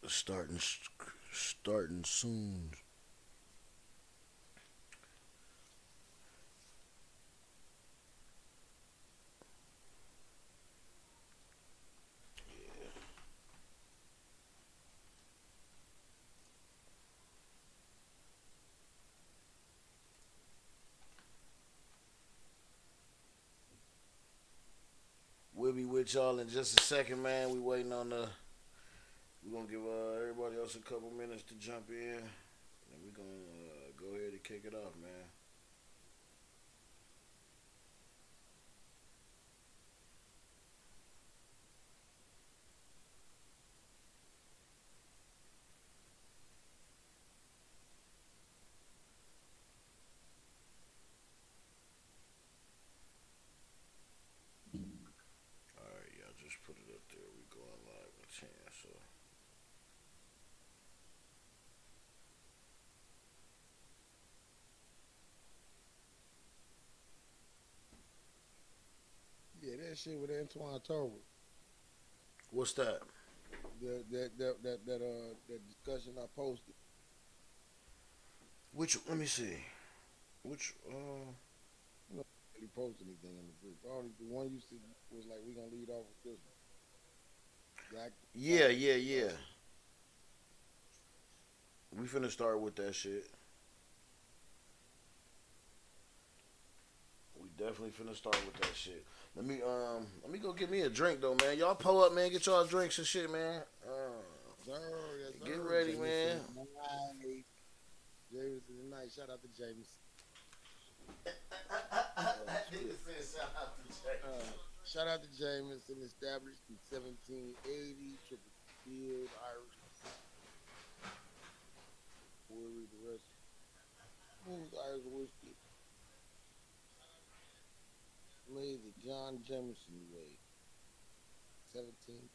Starting, starting soon. We'll be with y'all in just a second, man. We waiting on the. We're gonna give everybody else a couple minutes to jump in, and we're gonna go ahead and kick it off, man. All right, y'all just put it up there. We going live in 10, so. Yeah, that shit with Antoine Terrell. What's that? That discussion I posted. Which? Let me see. Which? You know, he posted anything in the group. Only the one you said was like, we gonna lead off with this one. Yeah, yeah, yeah. We finna start with that shit. We definitely finna start with that shit. Let me go get me a drink though, man. Y'all pull up, man. Get y'all drinks and shit, man. Sir, yes, Get sir. ready, man. Jameson tonight. Jameson tonight. Shout out to Jameson. That nigga said shout out to Jay. Shout out to Jameson, established in 1780, triple field, Irish, brewery, the rest, smooth Irish whiskey, made the John Jameson way, 17,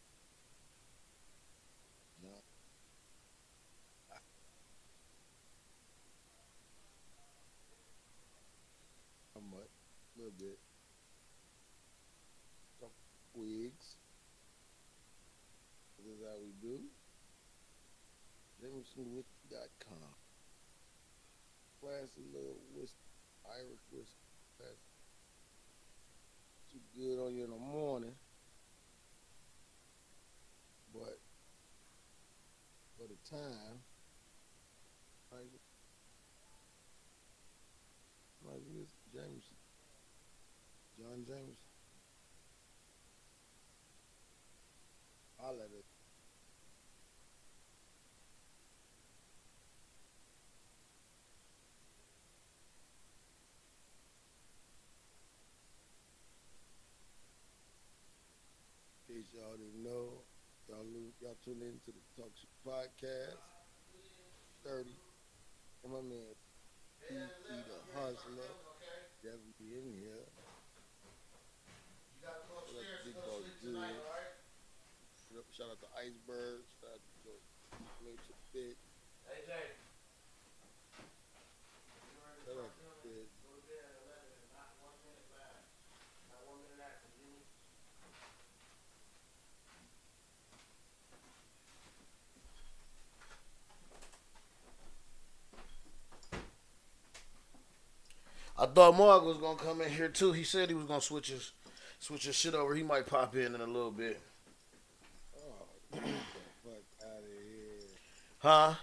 John, how much, a little bit, some wigs, this is how we do, JamesonWhiskey.com, classy little whiskey, Irish whiskey, classy. Too good on you in the morning, but for the time, like, like this Jameson, John Jameson, I let it. In case y'all didn't know, y'all tune into the Talk Shit Podcast 30. And my man P. the Hustler, definitely in here. Shout out to Big Boss Good. Shout out to Iceberg. Shout out to Infiltration Fit. Shout out to Fit. I thought Mark was gonna come in here too. He said he was gonna switch his shit over. He might pop in a little bit. Oh, get the fuck out of here. Huh?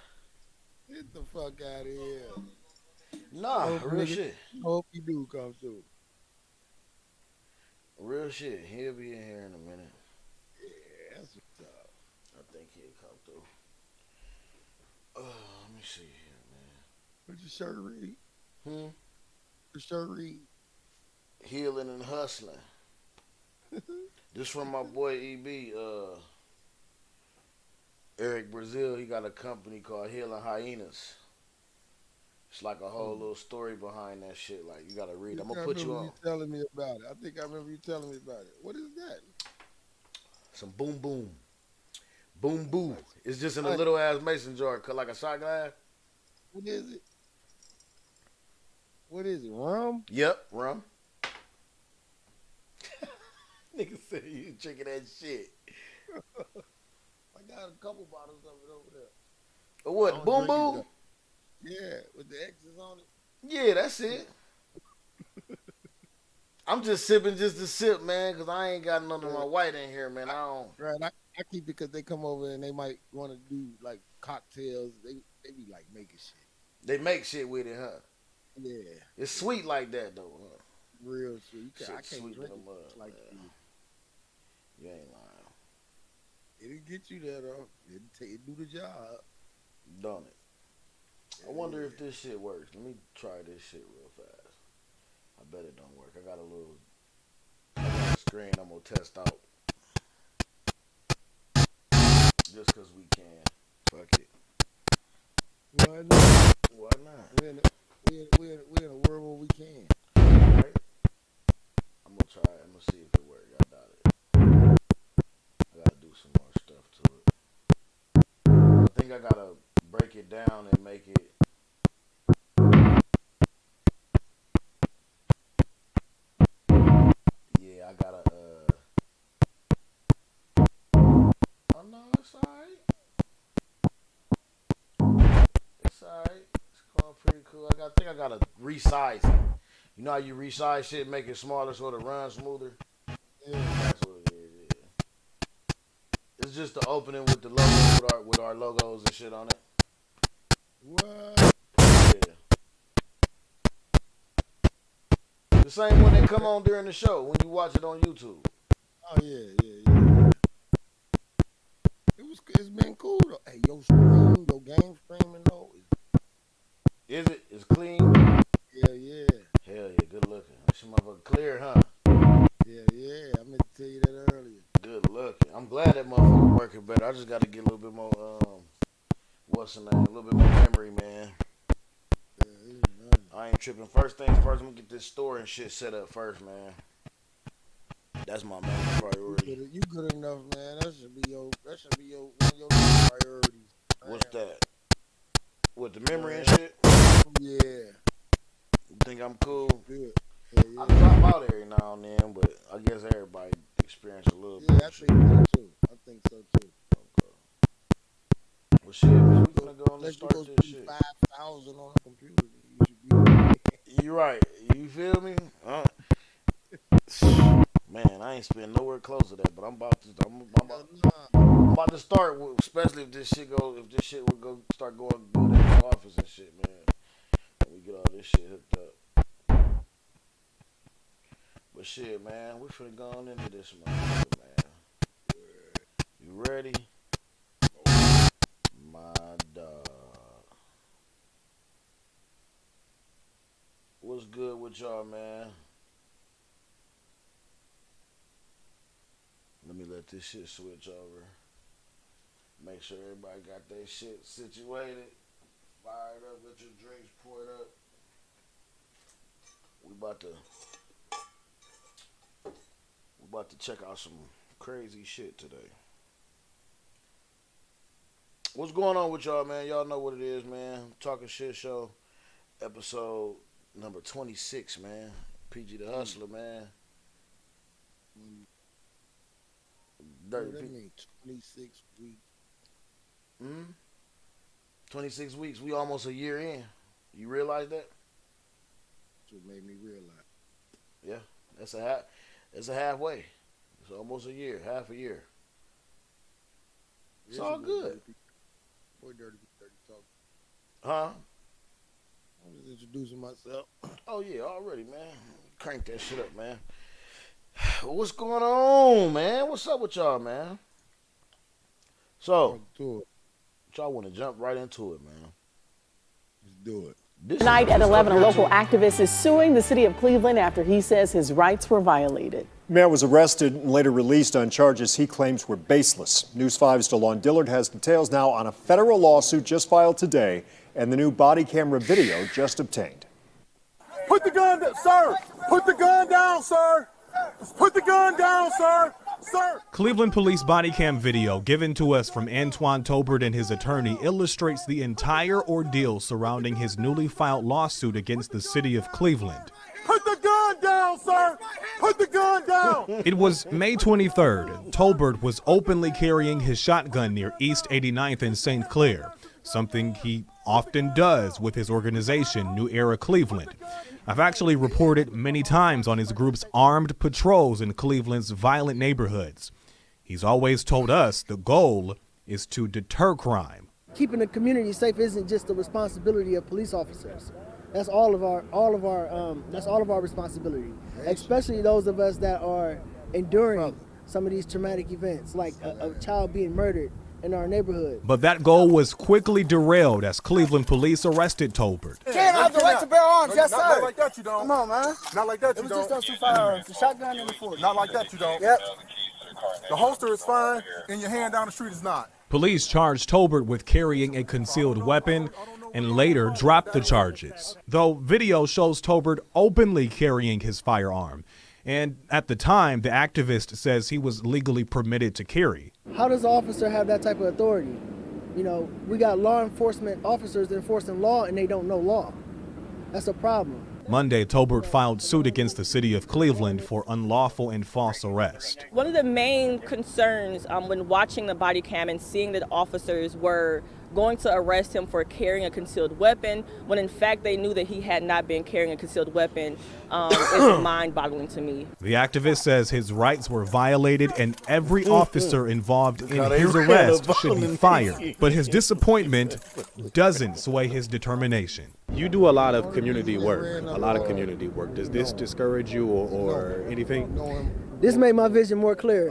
Get the fuck out of here. Nah, Hope real nigga, shit. hope you do come through. Real shit. He'll be in here in a minute. Yeah, that's what's up. I think he'll come through. Let me see here, What your shirt read? man. Your shirt read? Healing and hustling. This from my boy EB. Eric Brazil. He got a company called Healing Hyenas. It's like a whole Hmm. little story behind that shit. Like you gotta I read. I'm think gonna I put you remember on you telling me about it. I think I remember you telling me about it. What is that? some boom boom, boom boo. Like, It's just in a like, little ass mason jar, cut like a shot glass. what is it? What is it? Rum? Yep, rum. Nigga said you drinking that shit. Like got a couple bottles of it over there. What, Boom Boom? Yeah, with the X's on it. Yeah, that's it. I'm just sipping just to sip, man, because I ain't got none of my white in here, man. I don't. Right, I keep it because they come over and they might want to do like cocktails. They be like making shit. They make shit with it, huh? Yeah. It's sweet like that, though, huh? Real sweet. I can't sweet drink in the mud, like man. You ain't lying. It'll get you there, though. It'll do the job. Don't it? I wonder if this shit works. Let me try this shit real fast. I bet it don't work. I got a screen I'm going to test out. Just because we can. Fuck it. Why not? Why not? We're in a world where we can. Right? I'm going to try it. I'm going to see if it works. I doubt it. I got to do some more stuff to it. I think I got to break it down and make it. Yeah, I got to. Oh, no, it's alright. It's alright. It's going pretty cool. I think I got to resize it. You know how you resize shit, make it smaller so it runs smoother? Yeah. That's what it is, yeah. It's just the opening with the logo, with our logos and shit on it. What? Yeah. The same one that come on during the show when you watch it on YouTube. Oh, yeah. It's been cool, though. Hey, your game streaming, though. Is it? It's clean? Yeah. Hell yeah, good looking. That shit motherfucker clear, huh? Yeah. I meant to tell you that earlier. Good looking. I'm glad that motherfucker working better. I just got to get a little bit more, what's the name? A little bit more memory, man. Yeah, I ain't tripping. First things first, I'm gonna get this store and shit set up first, man. That's my main priority. You good enough, man. That should be one of your priorities. Man. What's that? What, the memory and shit? Yeah. You think I'm cool? Good. I drop out every now and then, but I guess everybody experience a little bit. Yeah, I think so too. Okay. Well, shit, man, we gonna go and start this shit. 5,000 on a computer. You should be. You right. You feel me? Man, I ain't spend nowhere close to that, but I'm about to start, especially if this shit would go start going good in the office and shit, man. And we get all this shit hooked up. But shit, man, we finna go on into this motherfucker, man. You ready? My dog. What's good with y'all, man? Let me let this shit switch over. Make sure everybody got their shit situated. Fired up, let your drinks poured up. We about to check out some crazy shit today. What's going on with y'all, man? Y'all know what it is, man. Talking Shit Show, episode number 26, man. PG the Hustler, man. Dirty. That means 26 weeks. 26 weeks. We almost a year in. You realize that? That's what made me realize. Yeah, that's a halfway. It's almost a year, half a year. It's all good. Boy, dirty talk. Huh? I'm just introducing myself. Oh yeah, already, man. Crank that shit up, man. What's going on, man? What's up with y'all, man? So, y'all want to jump right into it, man. Let's do it. Tonight at 11, a local activist is suing the city of Cleveland after he says his rights were violated. The man was arrested and later released on charges he claims were baseless. News 5's DeLon Dillard has details now on a federal lawsuit just filed today and the new body camera video just obtained. Put the gun down, sir! Put the gun down, sir! Put the gun down, sir! Sir! Cleveland police body cam video given to us from Antoine Tobert and his attorney illustrates the entire ordeal surrounding his newly filed lawsuit against the city of Cleveland. Put the gun gun down, sir. Put the gun down. It was May 23rd. Tolbert was openly carrying his shotgun near East 89th in St. Clair, something he often does with his organization, New Era Cleveland. I've actually reported many times on his group's armed patrols in Cleveland's violent neighborhoods. He's always told us the goal is to deter crime. Keeping the community safe isn't just the responsibility of police officers. That's all of our responsibility, especially those of us that are enduring some of these traumatic events, like a child being murdered in our neighborhood. But that goal was quickly derailed as Cleveland police arrested Tolbert. Can't have the right to bear arms, yes sir. Not like that you don't. Come on, man. Not like that you It was don't. just those 2 firearms, the shotgun and the 40. Not like that you don't. Yep. The holster is fine, and your hand down the street is not. Police charged Tolbert with carrying a concealed weapon and later dropped the charges, though video shows Tolbert openly carrying his firearm. And at the time, the activist says he was legally permitted to carry. How does an officer have that type of authority? You know, we got law enforcement officers enforcing law and they don't know law. That's a problem. Monday, Tolbert filed suit against the city of Cleveland for unlawful and false arrest. One of the main concerns when watching the body cam and seeing that officers were going to arrest him for carrying a concealed weapon when in fact they knew that he had not been carrying a concealed weapon is mind-boggling to me. The activist says his rights were violated and every officer involved in his arrest should be fired. But his disappointment doesn't sway his determination. You do a lot of community work, Does this discourage you or anything? This made my vision more clear.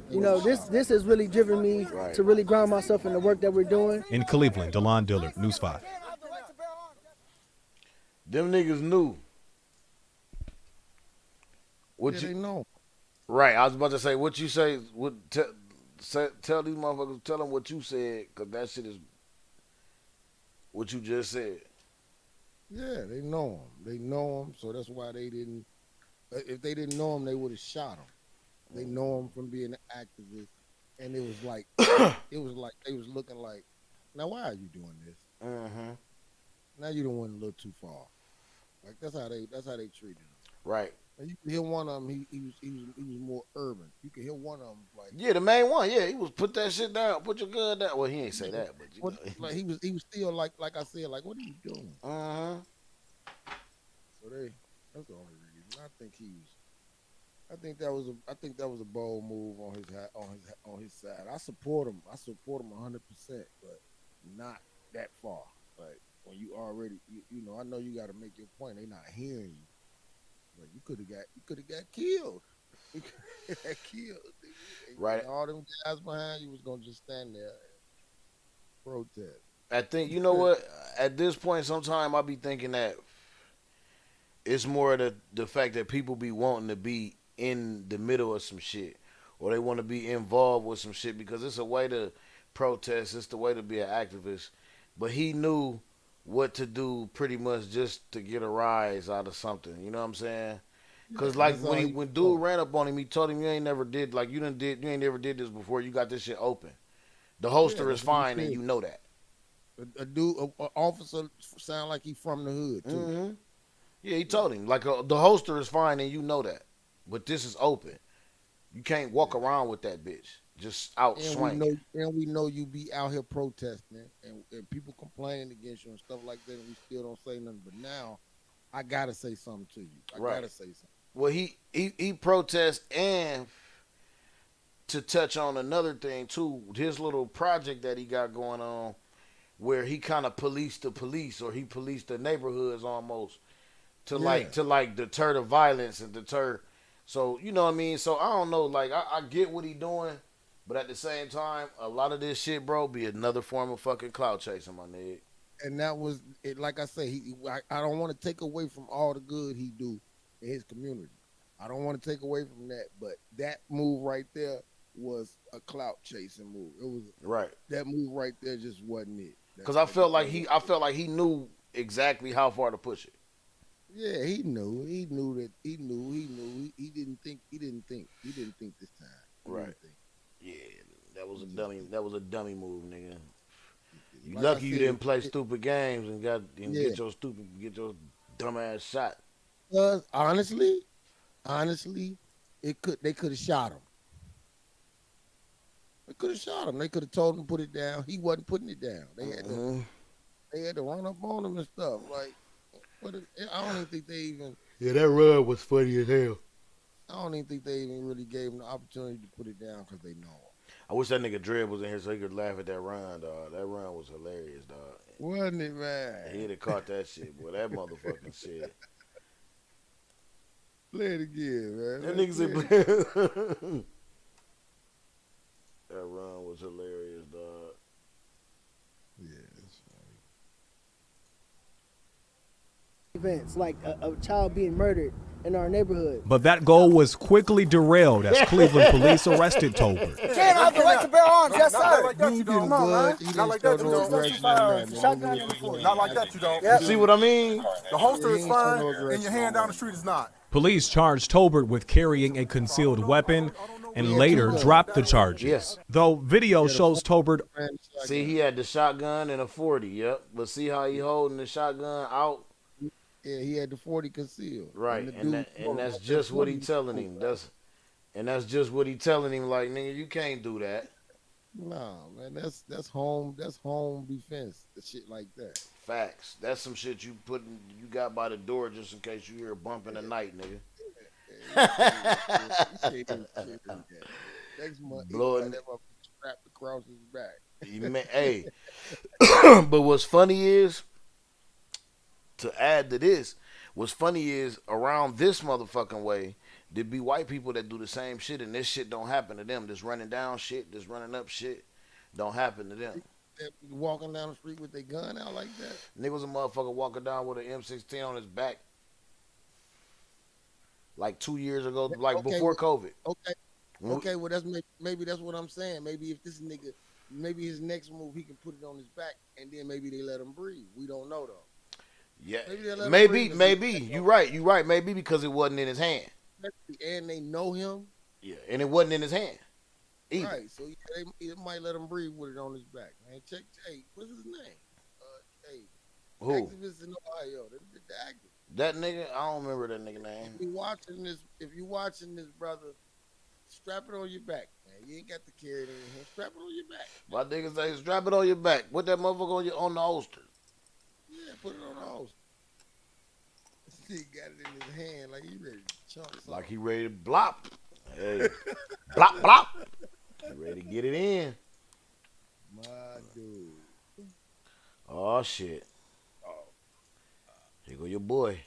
You know, this has really driven me to really ground myself in the work that we're doing. In Cleveland, DeLon Dillard, News 5. Them niggas knew. They know. Right, I was about to say, what you say, tell these motherfuckers, tell them what you said, because that shit is what you just said. Yeah, they know him. They know him, so that's why they didn't. If they didn't know him, they would have shot him. They know him from being an activist, and it was like they was looking like, now why are you doing this? Now you done went a little too far. Like that's how they treated him. Right. And you can hear one of them. He was more urban. You can hear one of them like the main one. Yeah, he was put that shit down. Put your gun down. Well, he ain't say that, but you know. Like he was still like I said, like what are you doing? So that's the only reason. I think that was a bold move on his side. I support him 100%, but not that far. Like when you already you know, I know you got to make your point. They not hearing you, but you could have got killed. You could have got killed. Right. And all them guys behind you was gonna just stand there and protest. I think, you know what? At this point, sometimes I be thinking that it's more the fact that people be wanting to be in the middle of some shit, or they want to be involved with some shit because it's a way to protest. It's the way to be an activist. But he knew what to do pretty much just to get a rise out of something. You know what I'm saying? Because like when dude ran up on him, he told him you ain't never did this before. You got this shit open. The holster is fine, and you know that. An officer sound like he from the hood too. Yeah, he told him, like, the holster is fine and you know that. But this is open. You can't walk around with that bitch. Just out swinging. We know you be out here protesting and people complaining against you and stuff like that, and we still don't say nothing. But now, I got to say something to you. I got to say something. Well, he protests, and to touch on another thing, too, his little project that he got going on where he kind of policed the police, or he policed the neighborhoods almost. To deter the violence and deter, so you know what I mean. So I don't know, like I get what he doing, but at the same time, a lot of this shit, bro, be another form of fucking clout chasing, my nigga. And that was it. Like I say, I don't want to take away from all the good he do in his community. I don't want to take away from that, but that move right there was a clout chasing move. It was right. That move right there just wasn't it. Because I felt like he knew exactly how far to push it. Yeah, he knew. He knew that. He knew. He didn't think. He didn't think this time. Right. Yeah, that was a dummy. That was a dummy move, nigga. You like lucky you didn't play stupid games and get your dumb ass shot. Honestly, honestly, they could have shot him. They could have shot him. They could have told him to put it down. He wasn't putting it down. They had to run up on him and stuff. Like, but I don't even think they even. Yeah, that run was funny as hell. I don't even think they even really gave him the opportunity to put it down because they know him. I wish that nigga Dredd was in here so he could laugh at that run, dog. That run was hilarious, dog. Wasn't it, man? He'd have caught that shit, boy. That motherfucking shit. Play it again, man. That nigga said, that run was hilarious, dog. Yeah, that's funny. Events like a child being murdered in our neighborhood. But that goal was quickly derailed as Cleveland police arrested Tolbert. Can't have the right to bear arms, yes, sir. Not like that, you don't. Not like that, you don't. Not like that, you don't. You see what I mean? The holster is fine, and your hand down the street is not. Police charged Tolbert with carrying a concealed weapon and later dropped the charges. Yes. Though video shows Tolbert. See, he had the shotgun and a 40, yep. But see how he holding the shotgun out? Yeah, he had the 40 concealed. Right, and that's just what he telling him. That's just what he telling him. Like, nigga, you can't do that. Nah, man, that's home defense. The shit like that. Facts. That's some shit you got by the door just in case you hear a bump in the night, nigga. Next month, Blowing that strapped across his back. Hey, but what's funny is, to add to this, what's funny is around this motherfucking way, there be white people that do the same shit and this shit don't happen to them. This running down shit, this running up shit don't happen to them. Walking down the street with their gun out like that? Niggas a motherfucker walking down with an M16 on his back like 2 years ago, like before COVID. Okay, well maybe that's what I'm saying. Maybe if this nigga, maybe his next move he can put it on his back and then maybe they let him breathe. We don't know though. Yeah, maybe. You right. Maybe because it wasn't in his hand. And they know him. Yeah, and it wasn't in his hand either. Right, so they might let him breathe with it on his back. Man, hey, what's his name? Who? Activist in Ohio. The activist. That nigga, I don't remember that nigga name. If you watching this, brother, strap it on your back, man. You ain't got to carry it in your hand. Strap it on your back. My nigga say, strap it on your back. Put that motherfucker on the holster. Yeah, put it on the holster. He got it in his hand like he ready to chunk something. Like he ready to blop. Hey, blop, blop. He ready to get it in. My dude. Oh, shit. Here go your boy.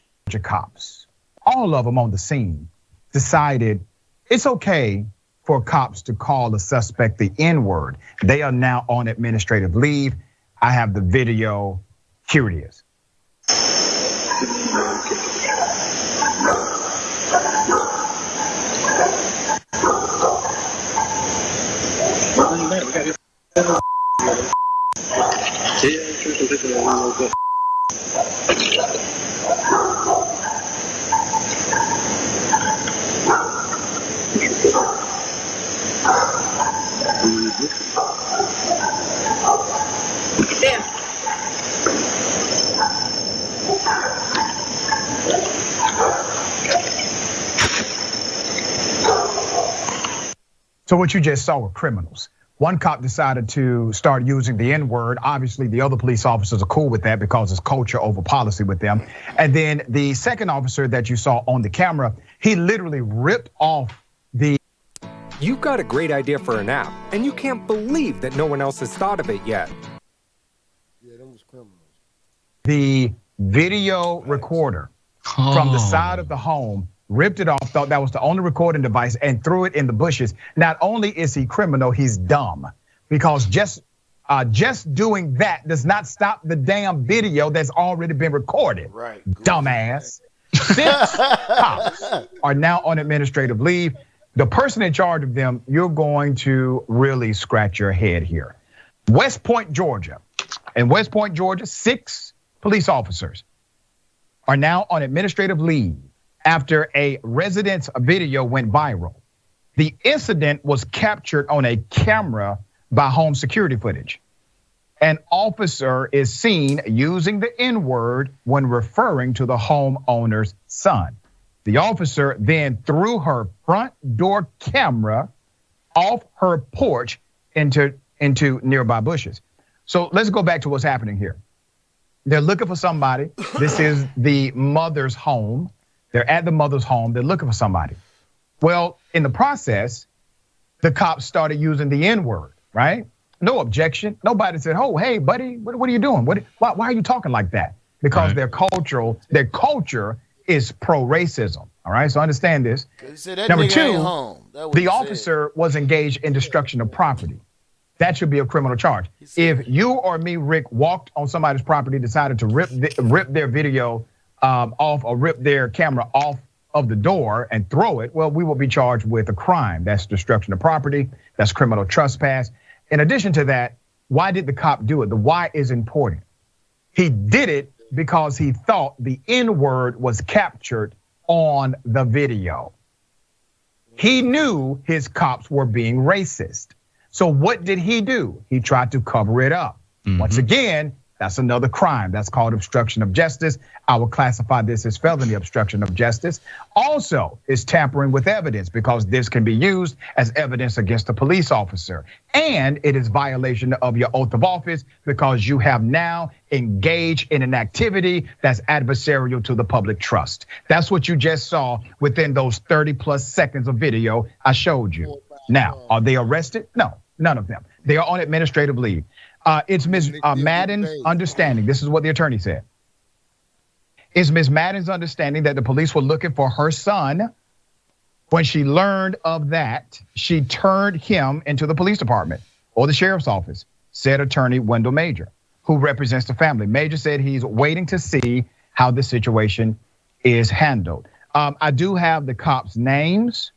Cops, all of them on the scene, decided it's okay for cops to call the suspect the N-word. They are now on administrative leave. I have the video. Here it is. So what you just saw were criminals. One cop decided to start using the N-word. Obviously, the other police officers are cool with that because it's culture over policy with them. And then the second officer that you saw on the camera, he literally ripped off the... You've got a great idea for an app, and you can't believe that no one else has thought of it yet. Yeah, them was criminals. The video recorder from the side of the home, ripped it off, thought that was the only recording device, and threw it in the bushes. Not only is he criminal, he's dumb. Because just doing that does not stop the damn video that's already been recorded. Right. Dumbass. 6 cops are now on administrative leave. The person in charge of them, you're going to really scratch your head here. West Point, Georgia. In West Point, Georgia, 6 police officers are now on administrative leave after a resident's video went viral. The incident was captured on a camera by home security footage. An officer is seen using the N-word when referring to the homeowner's son. The officer then threw her front door camera off her porch into nearby bushes. So let's go back to what's happening here. They're looking for somebody. This is the mother's home. They're at the mother's home. They're looking for somebody. Well, in the process, the cops started using the N-word, right? No objection. Nobody said, "Oh, hey, buddy, what are you doing? Why are you talking like that?" Because their culture is pro-racism. All right, so understand this. Number two, the officer was engaged in destruction of property. That should be a criminal charge. If you or me, Rick, walked on somebody's property, decided to rip their video off or rip their camera off of the door and throw it, well, we will be charged with a crime. That's destruction of property. That's criminal trespass. In addition to that, why did the cop do it? The why is important. He did it because he thought the N-word was captured on the video. He knew his cops were being racist. So what did he do? He tried to cover it up. Once again, that's another crime. That's called obstruction of justice. I will classify this as felony obstruction of justice. Also, is tampering with evidence because this can be used as evidence against a police officer. And it is violation of your oath of office because you have now engaged in an activity that's adversarial to the public trust. That's what you just saw within those 30+ seconds of video I showed you. Now, are they arrested? No, none of them. They are on administrative leave. It's Ms. Madden's understanding. This is what the attorney said. It's Ms. Madden's understanding that the police were looking for her son. When she learned of that, she turned him into the police department or the sheriff's office, said attorney Wendell Major, who represents the family. Major said he's waiting to see how the situation is handled. I do have the cops' names,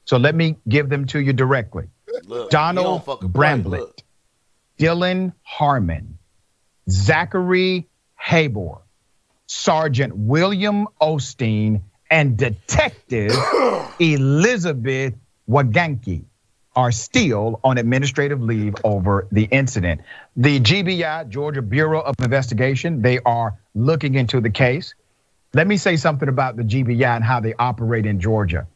so let me give them to you directly. Donald Bramblett, Dylan Harmon, Zachary Habor, Sergeant William Osteen, and Detective Elizabeth Waganke are still on administrative leave over the incident. The GBI, Georgia Bureau of Investigation, they are looking into the case. Let me say something about the GBI and how they operate in Georgia.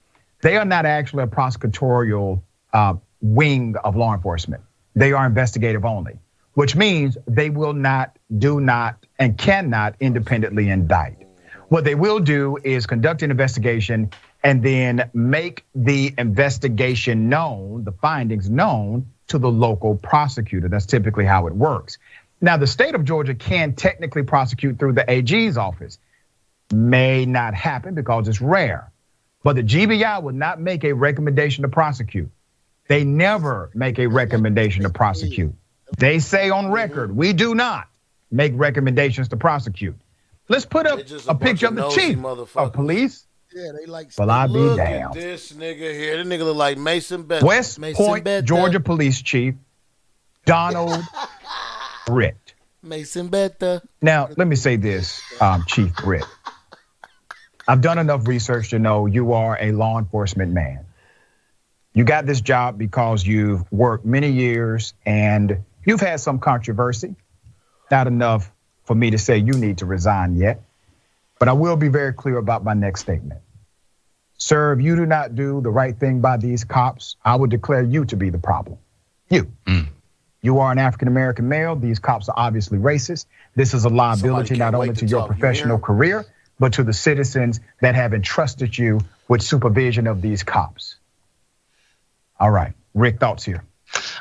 They are not actually a prosecutorial wing of law enforcement. They are investigative only, which means they will not, do not, and cannot independently indict. What they will do is conduct an investigation and then make the investigation known, the findings known to the local prosecutor. That's typically how it works. Now, the state of Georgia can technically prosecute through the AG's office. May not happen because it's rare, but the GBI would not make a recommendation to prosecute. They never make a recommendation to prosecute. They say on record, we do not make recommendations to prosecute. Let's put up a picture of the chief of police. Yeah, they like. Well, I be Look damned. at this nigga here. This nigga look like Mason Bethel. West Point, Georgia Police Chief Donald Britt. Mason Bethel. Now, let me say this, Chief Britt. I've done enough research to know you are a law enforcement man. You got this job because you've worked many years and you've had some controversy. Not enough for me to say you need to resign yet, but I will be very clear about my next statement. Sir, if you do not do the right thing by these cops, I would declare you to be the problem. You. You are an African-American male. These cops are obviously racist. This is a liability not only to your professional career, but to the citizens that have entrusted you with supervision of these cops. All right, Rick, thoughts here.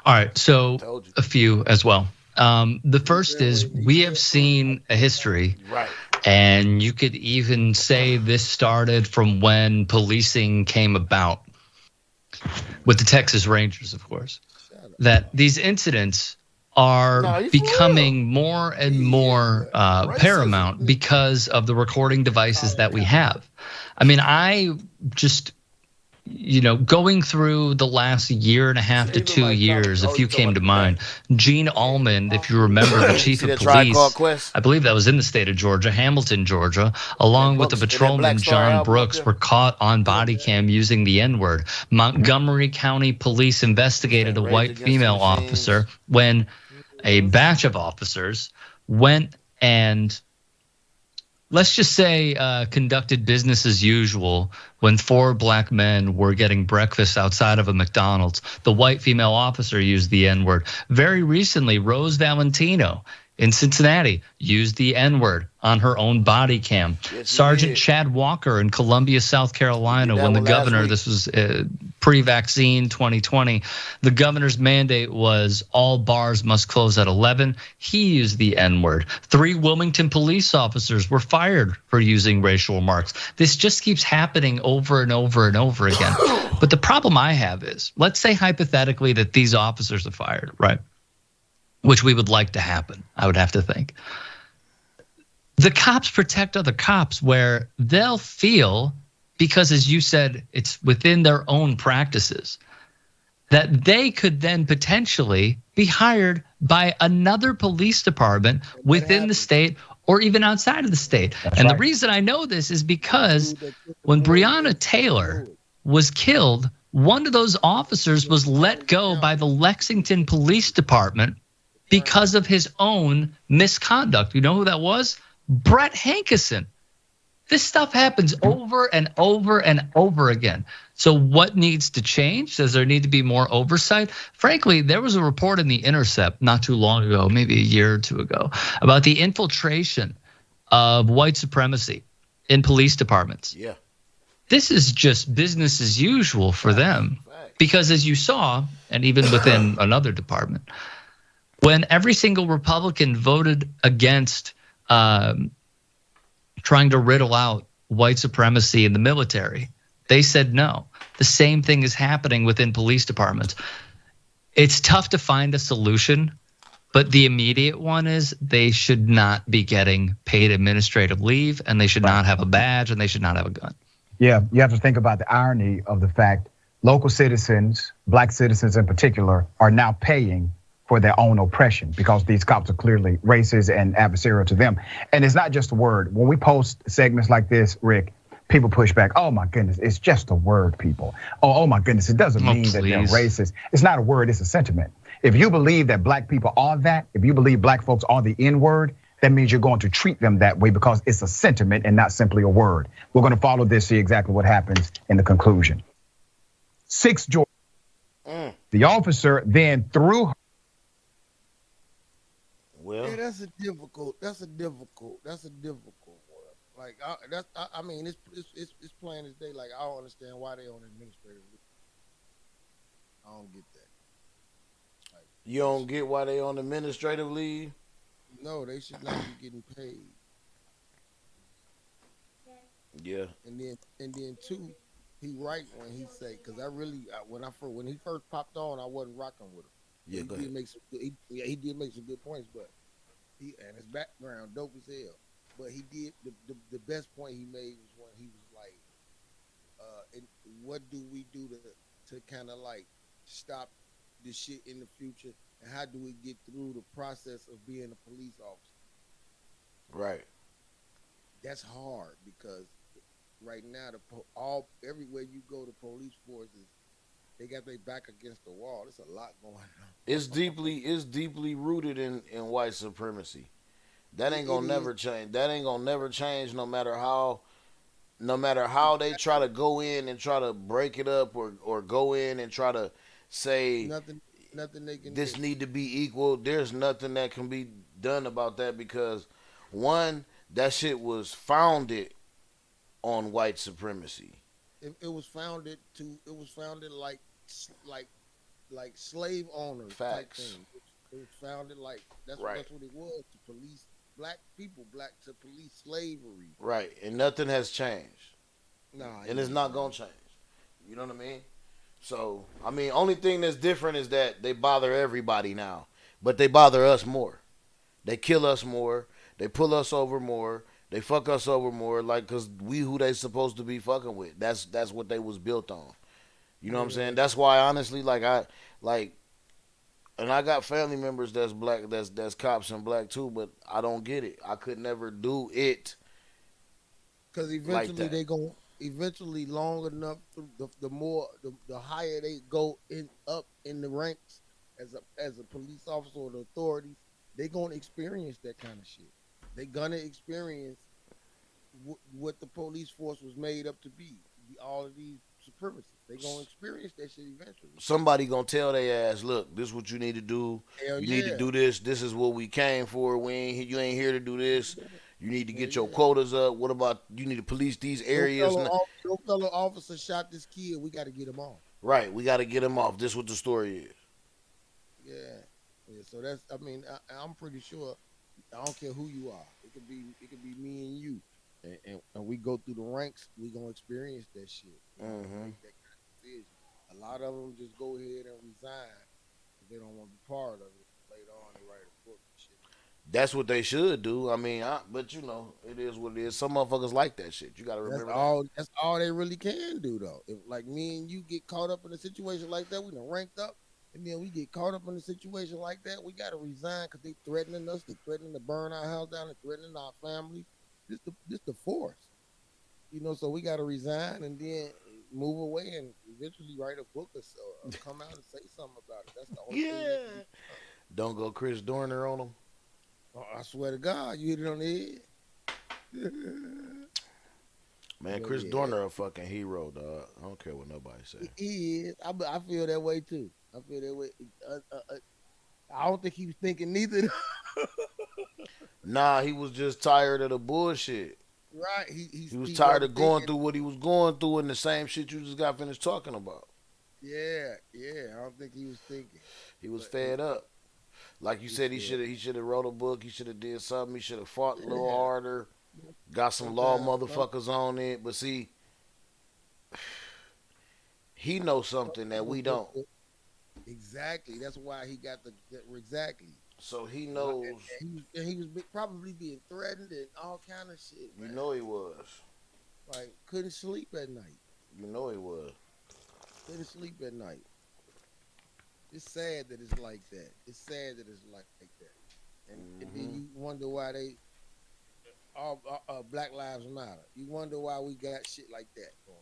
All right, so a few as well. The first is we have seen a history, and you could even say this started from when policing came about with the Texas Rangers, of course, that these incidents are becoming more and more paramount because of the recording devices that we have. I mean, I just, going through the last year and a half to 2 years, a few came to mind. Gene Allman, if you remember, the chief of police, I believe that was in the state of Georgia, Hamilton, Georgia, along with the patrolman John Brooks, were caught on body cam using the N-word. Montgomery County Police investigated a white female officer when a batch of officers went and let's just say conducted business as usual when 4 black men were getting breakfast outside of a McDonald's. The white female officer used the N-word. Very recently, Rose Valentino in Cincinnati used the N-word on her own body cam. Yes, Sergeant Chad Walker in Columbia, South Carolina, when the governor, this was pre-vaccine 2020, the governor's mandate was all bars must close at 11. He used the N-word. 3 Wilmington police officers were fired for using racial remarks. This just keeps happening over and over and over again. But the problem I have is, let's say hypothetically that these officers are fired, right? Which we would like to happen, I would have to think. The cops protect other cops where they'll feel, because as you said, it's within their own practices, that they could then potentially be hired by another police department within the state or even outside of the state. And the reason I know this is because when Breonna Taylor was killed, one of those officers was let go by the Lexington Police Department because of his own misconduct. You know who that was? Brett Hankison. This stuff happens over and over and over again. So what needs to change? Does there need to be more oversight? Frankly, there was a report in The Intercept not too long ago, maybe a year or two ago, about the infiltration of white supremacy in police departments. Yeah. This is just business as usual for them. Because as you saw, and even within another department, when every single Republican voted against trying to riddle out white supremacy in the military, they said no. The same thing is happening within police departments. It's tough to find a solution, but the immediate one is they should not be getting paid administrative leave, and they should not have a badge, and they should not have a gun. Yeah, you have to think about the irony of the fact local citizens, black citizens in particular, are now paying for their own oppression because these cops are clearly racist and adversarial to them. And it's not just a word. When we post segments like this, Rick, people push back. Oh my goodness, it's just a word, people. Oh my goodness, it doesn't mean that they're racist. It's not a word, it's a sentiment. If you believe that black people are that, if you believe black folks are the N-word, that means you're going to treat them that way because it's a sentiment and not simply a word. We're going to follow this, see exactly what happens in the conclusion. 6 Georgia. The officer then threw her. Well, yeah, that's a difficult one. Like, I mean, it's plain as day. Like, I don't understand why they on administrative leave. I don't get that. Like, you don't get why they on administrative leave? No, they should not be getting paid. Yeah. And then 2, he right when he say, because when he first popped on, I wasn't rocking with him. Yeah, go ahead. He did make some good points, but and his background dope as hell. But he did the best point he made was when he was like, what do we do to kind of like stop this shit in the future, and how do we get through the process of being a police officer? Right. That's hard because right now everywhere you go, the police forces, they got their back against the wall. There's a lot going on. It's deeply rooted in white supremacy. That ain't gonna never change. That ain't gonna never change no matter how they try to go in and try to break it up or go in and try to say nothing they can this do. need to be equal. There's nothing that can be done about that because one, that shit was founded on white supremacy. It was founded like slave owners. Facts. Type thing. It was founded like that's what it was, to police black people, to police slavery. Right, and nothing has changed. Nah, and it's not gonna change. You know what I mean? So I mean, only thing that's different is that they bother everybody now, but they bother us more. They kill us more. They pull us over more. They fuck us over more, like, cause we who they supposed to be fucking with. That's what they was built on. You know what I'm saying? That's why, honestly, and I got family members that's black, that's cops and black too, but I don't get it. I could never do it. Cause eventually eventually long enough, the higher they go up in the ranks as a police officer or the authorities, they gonna experience that kind of shit. They gonna experience what the police force was made up to be. All of these supremacists, they gonna experience that shit eventually. Somebody gonna tell their ass, look, this is what you need to do. Hell You yeah. need to do this. This is what we came for. You ain't here to do this. You need to get your quotas up. What about you need to police these areas? Your fellow officer shot this kid. We got to get him off. Right, we got to get him off. This is what the story is. Yeah. So that's. I mean, I'm pretty sure. I don't care who you are. It could be me and you, and we go through the ranks. We gonna experience that shit. Make that kind of decision. A lot of them just go ahead and resign if they don't want to be part of it. Later on, they write a book and shit. That's what they should do. I mean, but you know, it is what it is. Some motherfuckers like that shit. You got to remember That's all they really can do, though. If like me and you get caught up in a situation like that, we done ranked up, and then we get caught up in a situation like that, we got to resign because they threatening us. They threatening to burn our house down. They threatening our family. This the force, you know. So we got to resign and then move away and eventually write a book or so, or come out and say something about it. That's the only thing. Don't go Chris Dorner on them. Oh, I swear to God, you hit it on the head. Man, Chris Dorner a fucking hero, dog. I don't care what nobody say. He is. I feel that way too. I feel that way. I don't think he was thinking neither. Nah, he was just tired of the bullshit. Right. He was tired of going through what he was going through and the same shit you just got finished talking about. Yeah. I don't think he was thinking. He was fed up. Like you said, he should have wrote a book. He should have did something. He should have fought a little harder. Got some law motherfuckers on it. But see, he knows something that we don't. Exactly. That's why he got exactly. So he knows. And he was probably being threatened and all kind of shit. Man. You know he was. Like couldn't sleep at night. You know he was. Couldn't sleep at night. It's sad that it's like that. It's sad that it's like that. And then you wonder why all Black Lives Matter. You wonder why we got shit like that going.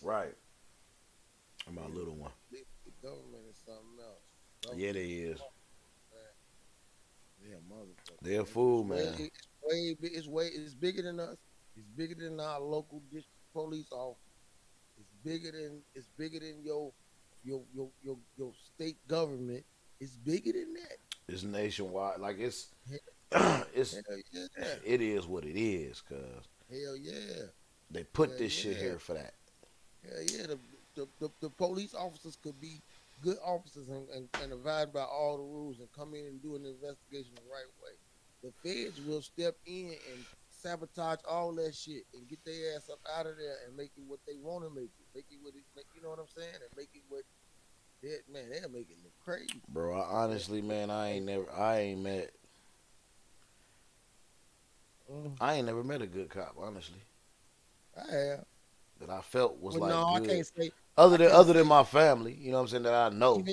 Right. My little one. The government is something else. Yeah, they is. Yeah, motherfucker. They're a fool, man. It's bigger than us. It's bigger than our local district police office. It's bigger than your state government. Is bigger than that. It's nationwide. Like it is what it is, cuz. Hell yeah. They put this shit here for that. Hell yeah. The police officers could be good officers and abide by all the rules and come in and do an investigation the right way. The feds will step in and sabotage all that shit and get their ass up out of there and make it what they want to make it. Make it what it, you know what I'm saying? And make it what they'll make it look crazy. Bro, honestly, man, I ain't never met a good cop, honestly. I have. That I felt was good. I can't say other than my family, you know what I'm saying, that I know.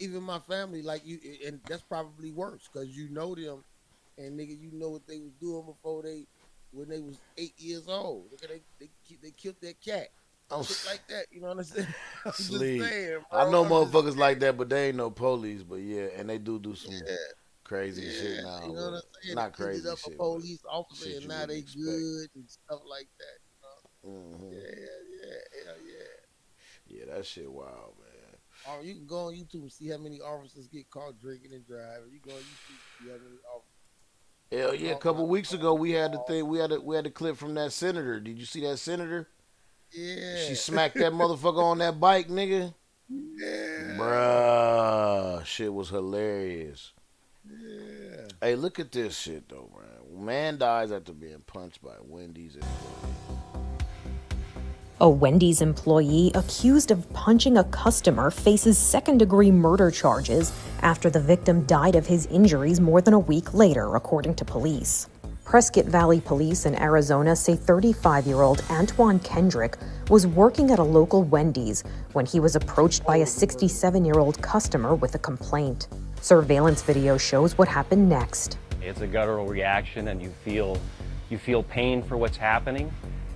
Even my family, like you, and that's probably worse because you know them, and nigga, you know what they was doing when they was 8 years old. Look at they killed their cat. Shit like that, you know what I'm saying? I'm just saying, bro. I know motherfuckers like that, but they ain't no police. But yeah, and they do some crazy shit now. You know what I'm saying? Not crazy up shit. A police officer and now they good and stuff like that. You know? Mm-hmm. Yeah, that shit wild, man. Oh, you can go on YouTube and see how many officers get caught drinking and driving. You go on YouTube and see how many officers. Hell yeah! A couple weeks ago, we had the thing. We had the clip from that senator. Did you see that senator? Yeah. She smacked that motherfucker on that bike, nigga. Yeah. Bruh, shit was hilarious. Yeah. Hey, look at this shit though, man. Man dies after being punched by Wendy's employee. A Wendy's employee accused of punching a customer faces second-degree murder charges after the victim died of his injuries more than a week later, according to police. Prescott Valley Police in Arizona say 35-year-old Antoine Kendrick was working at a local Wendy's when he was approached by a 67-year-old customer with a complaint. Surveillance video shows what happened next. It's a guttural reaction, and you feel pain for what's happening,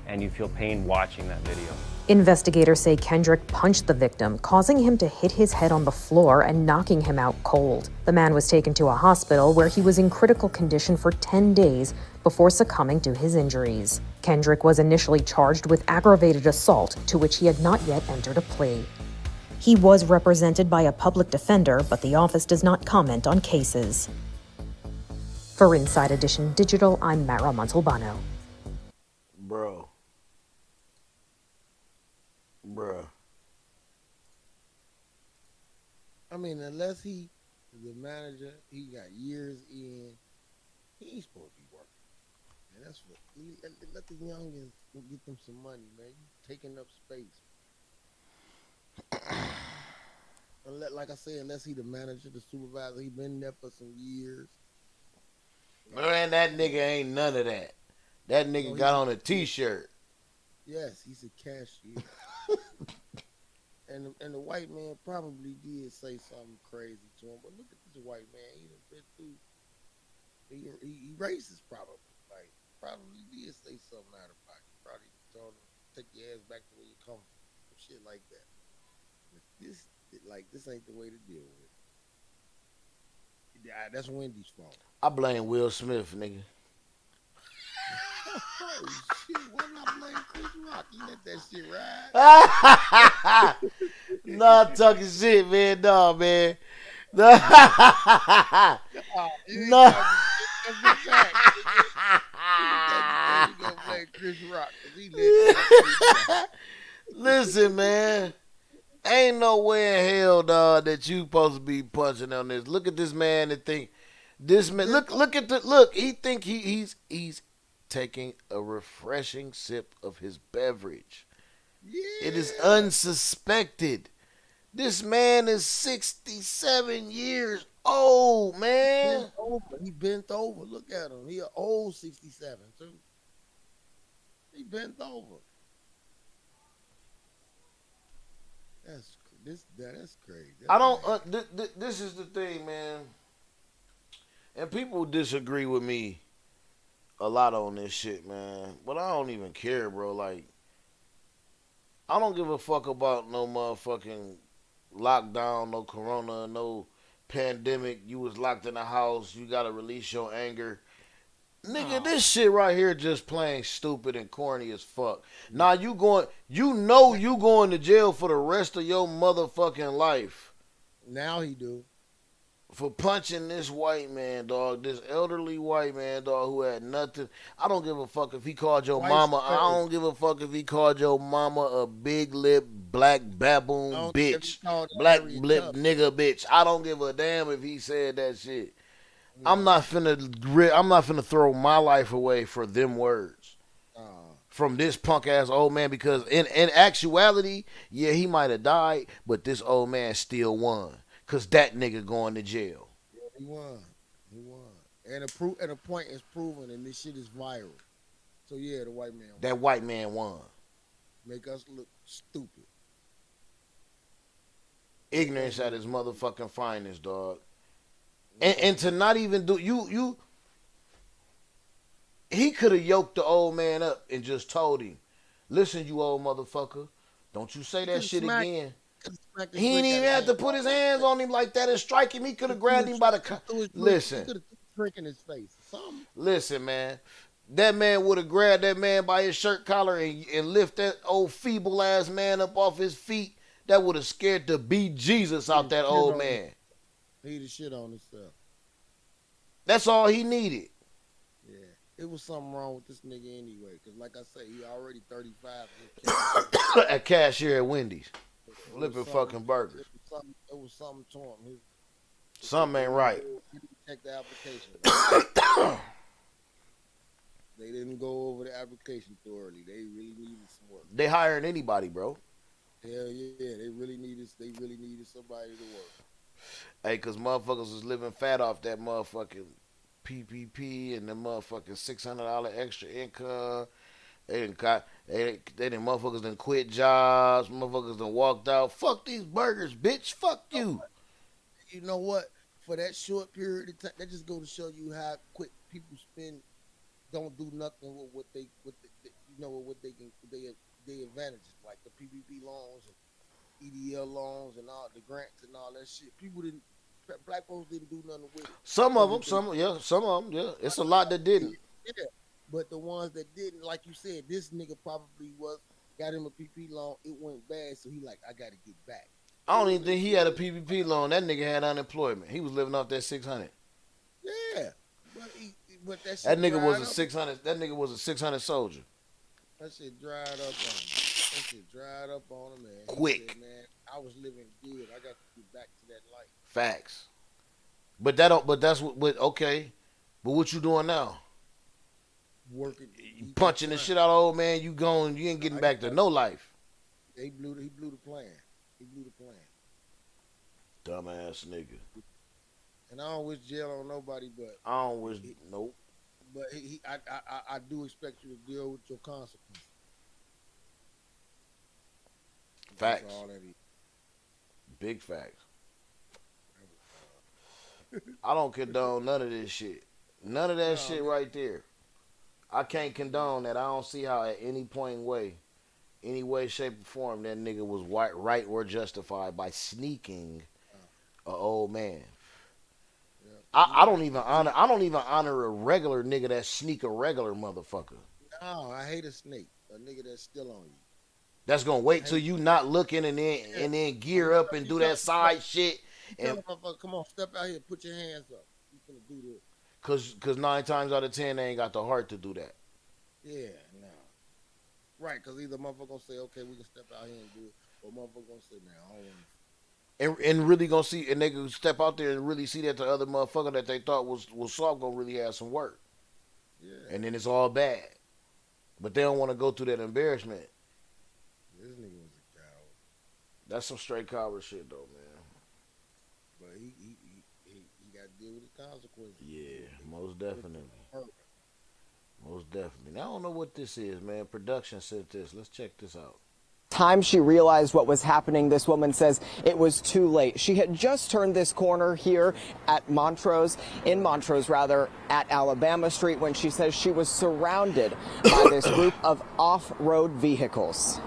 and you feel pain watching that video. Investigators say Kendrick punched the victim, causing him to hit his head on the floor and knocking him out cold. The man was taken to a hospital where he was in critical condition for 10 days before succumbing to his injuries. Kendrick was initially charged with aggravated assault, to which he had not yet entered a plea. He was represented by a public defender, but the office does not comment on cases. For Inside Edition Digital, I'm Mara Montalbano. Bruh. I mean, unless he is the manager, he got years in, he ain't supposed to be working. And that's what, let the youngins get them some money, man. You taking up space. Like I said, unless he the manager, the supervisor, he been there for some years. Man, that nigga ain't none of that. That nigga got on a t-shirt. Yes, he's a cashier. and the white man probably did say something crazy to him. But look at this white man. He done been through. He racist probably. Like, probably did say something out of pocket. Probably told him, take your ass back to where you come from. Shit like that. But this ain't the way to deal with it. That's Wendy's fault. I blame Will Smith, nigga. Oh shit, why not blame Chris Rock? He let that shit ride. Nah, I'm talking shit, man. Nah, man. No. Chris Rock. Listen, man. Ain't no way in hell, dog, that you supposed to be punching on this. Look at this man and think this man. Look. He think he's taking a refreshing sip of his beverage. Yeah. It is unsuspected. This man is 67 years old, man. He bent over. Look at him. He an old 67 too. He bent over. That's crazy. I don't. This is the thing, man. And people disagree with me a lot on this shit, man. But I don't even care, bro. Like, I don't give a fuck about no motherfucking lockdown, no corona, no pandemic. You was locked in the house. You gotta release your anger. Nigga, this shit right here just plain stupid and corny as fuck. Now you going to jail for the rest of your motherfucking life. Now he do. For punching this white man, dog. This elderly white man, dog, who had nothing. I don't give a fuck if he called your mama. I don't give a fuck if he called your mama a big lip, black baboon bitch. Black lip nigga bitch. I don't give a damn if he said that shit. Yeah. I'm not finna throw my life away for them words. From this punk ass old man, because in actuality, yeah, he might have died, but this old man still won. Cause that nigga going to jail. Yeah, he won. And a point is proven, and this shit is viral. So yeah, the white man won. That white man won. Make us look stupid. Ignorance at his motherfucking finest, dog. And to not even do you he could have yoked the old man up and just told him, listen, you old motherfucker, don't you say that shit again. He didn't even have to put his hands on him like that and strike him. He could have grabbed him by the listen. He could have drink in his face. Something. Listen, man. That man would have grabbed that man by his shirt collar and lift that old feeble ass man up off his feet. That would have scared the bejesus out that old man. He the shit on himself. That's all he needed. Yeah. It was something wrong with this nigga anyway. Because like I say, he already 35. A cashier at Wendy's. Flipping fucking burgers. It was something to him. Something ain't right. He didn't check the application. They didn't go over the application thoroughly. They really needed some work. They hiring anybody, bro. Hell yeah. They really needed somebody to work. Hey, cause motherfuckers was living fat off that motherfucking PPP and the motherfucking $600 extra income. They motherfuckers done quit jobs. Motherfuckers done walked out. Fuck these burgers, bitch. Fuck you. You know what? For that short period of time, that just go to show you how quick people don't do nothing with what they advantages, like the PPP loans and EDL loans and all the grants and all that shit. Black folks didn't do nothing with it. Some of them, yeah. It's a lot that didn't. Yeah, But the ones that didn't, like you said, this nigga probably got him a PP loan. It went bad, so he like, I got to get back. I don't even think he had a PPP loan. That nigga had unemployment. He was living off that 600. Yeah, but that shit That nigga was a up. 600. That nigga was a 600 soldier. That shit dried up on him. That shit dried up on him, man. Quick. Said, man, I was living good. I got to get back to that life. Facts. But that don't. But that's what. Okay. But what you doing now? Working. You punching the shit out of old man. You going. You ain't getting back to no life. He blew the plan. He blew the plan. Dumbass nigga. And I don't wish jail on nobody, but I don't wish. Nope. But I do expect you to deal with your consequences. Facts. Big facts. I don't condone none of this shit. None of that shit right there. I can't condone that. I don't see how at any any way, shape, or form, that nigga was right or justified by sneaking a old man. I don't even honor a regular nigga that sneak a regular motherfucker. No, I hate a snake. A nigga that's still on you. That's gonna wait till you not looking and then gear up and do that side shit. And come on, step out here, put your hands up. You gonna do this? Cause 9 times out of 10 they ain't got the heart to do that. Yeah, no. Right, cause either motherfucker gonna say, okay, we can step out here and do it, or motherfucker gonna say, man, I don't want to. And really gonna see, and they can step out there and really see that the other motherfucker that they thought was soft gonna really have some work. Yeah. And then it's all bad. But they don't want to go through that embarrassment. This nigga was a coward. That's some straight coward shit though, man. But he got to deal with the consequences. Yeah, most definitely. Most definitely. Now, I don't know what this is, man. Production sent this. Let's check this out. Time she realized what was happening, this woman says it was too late. She had just turned this corner here at Montrose, at Alabama Street, when she says she was surrounded by this group of off-road vehicles.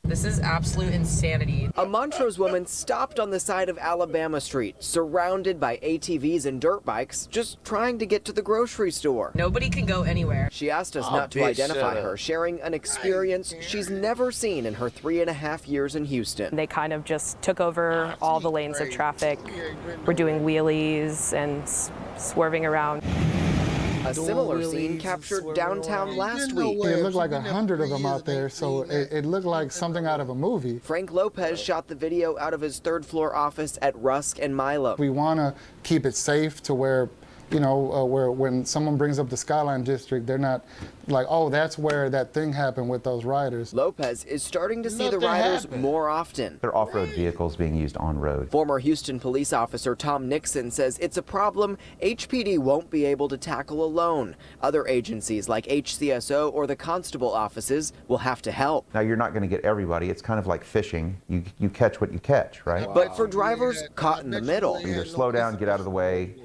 This is absolute insanity. A Montrose woman stopped on the side of Alabama Street, surrounded by ATVs and dirt bikes, just trying to get to the grocery store. Nobody can go anywhere. She asked us not to identify her, sharing an experience she's never seen in her 3.5 years in Houston. They kind of just took over all the lanes of traffic. We're doing wheelies and swerving around. A similar scene captured downtown last week. It looked like 100 of them out there, so it looked like something out of a movie. Frank Lopez shot the video out of his third-floor office at Rusk and Milo. We want to keep it safe to where, where when someone brings up the Skyline District, they're not like, oh, that's where that thing happened with those riders. Lopez is starting to see the riders more often. They're off-road vehicles being used on road. Former Houston police officer Tom Nixon says it's a problem HPD won't be able to tackle alone. Other agencies like HCSO or the constable offices will have to help. Now, you're not going to get everybody. It's kind of like fishing. You catch what you catch, right? But for drivers caught in the middle. Either slow down, get out of the way.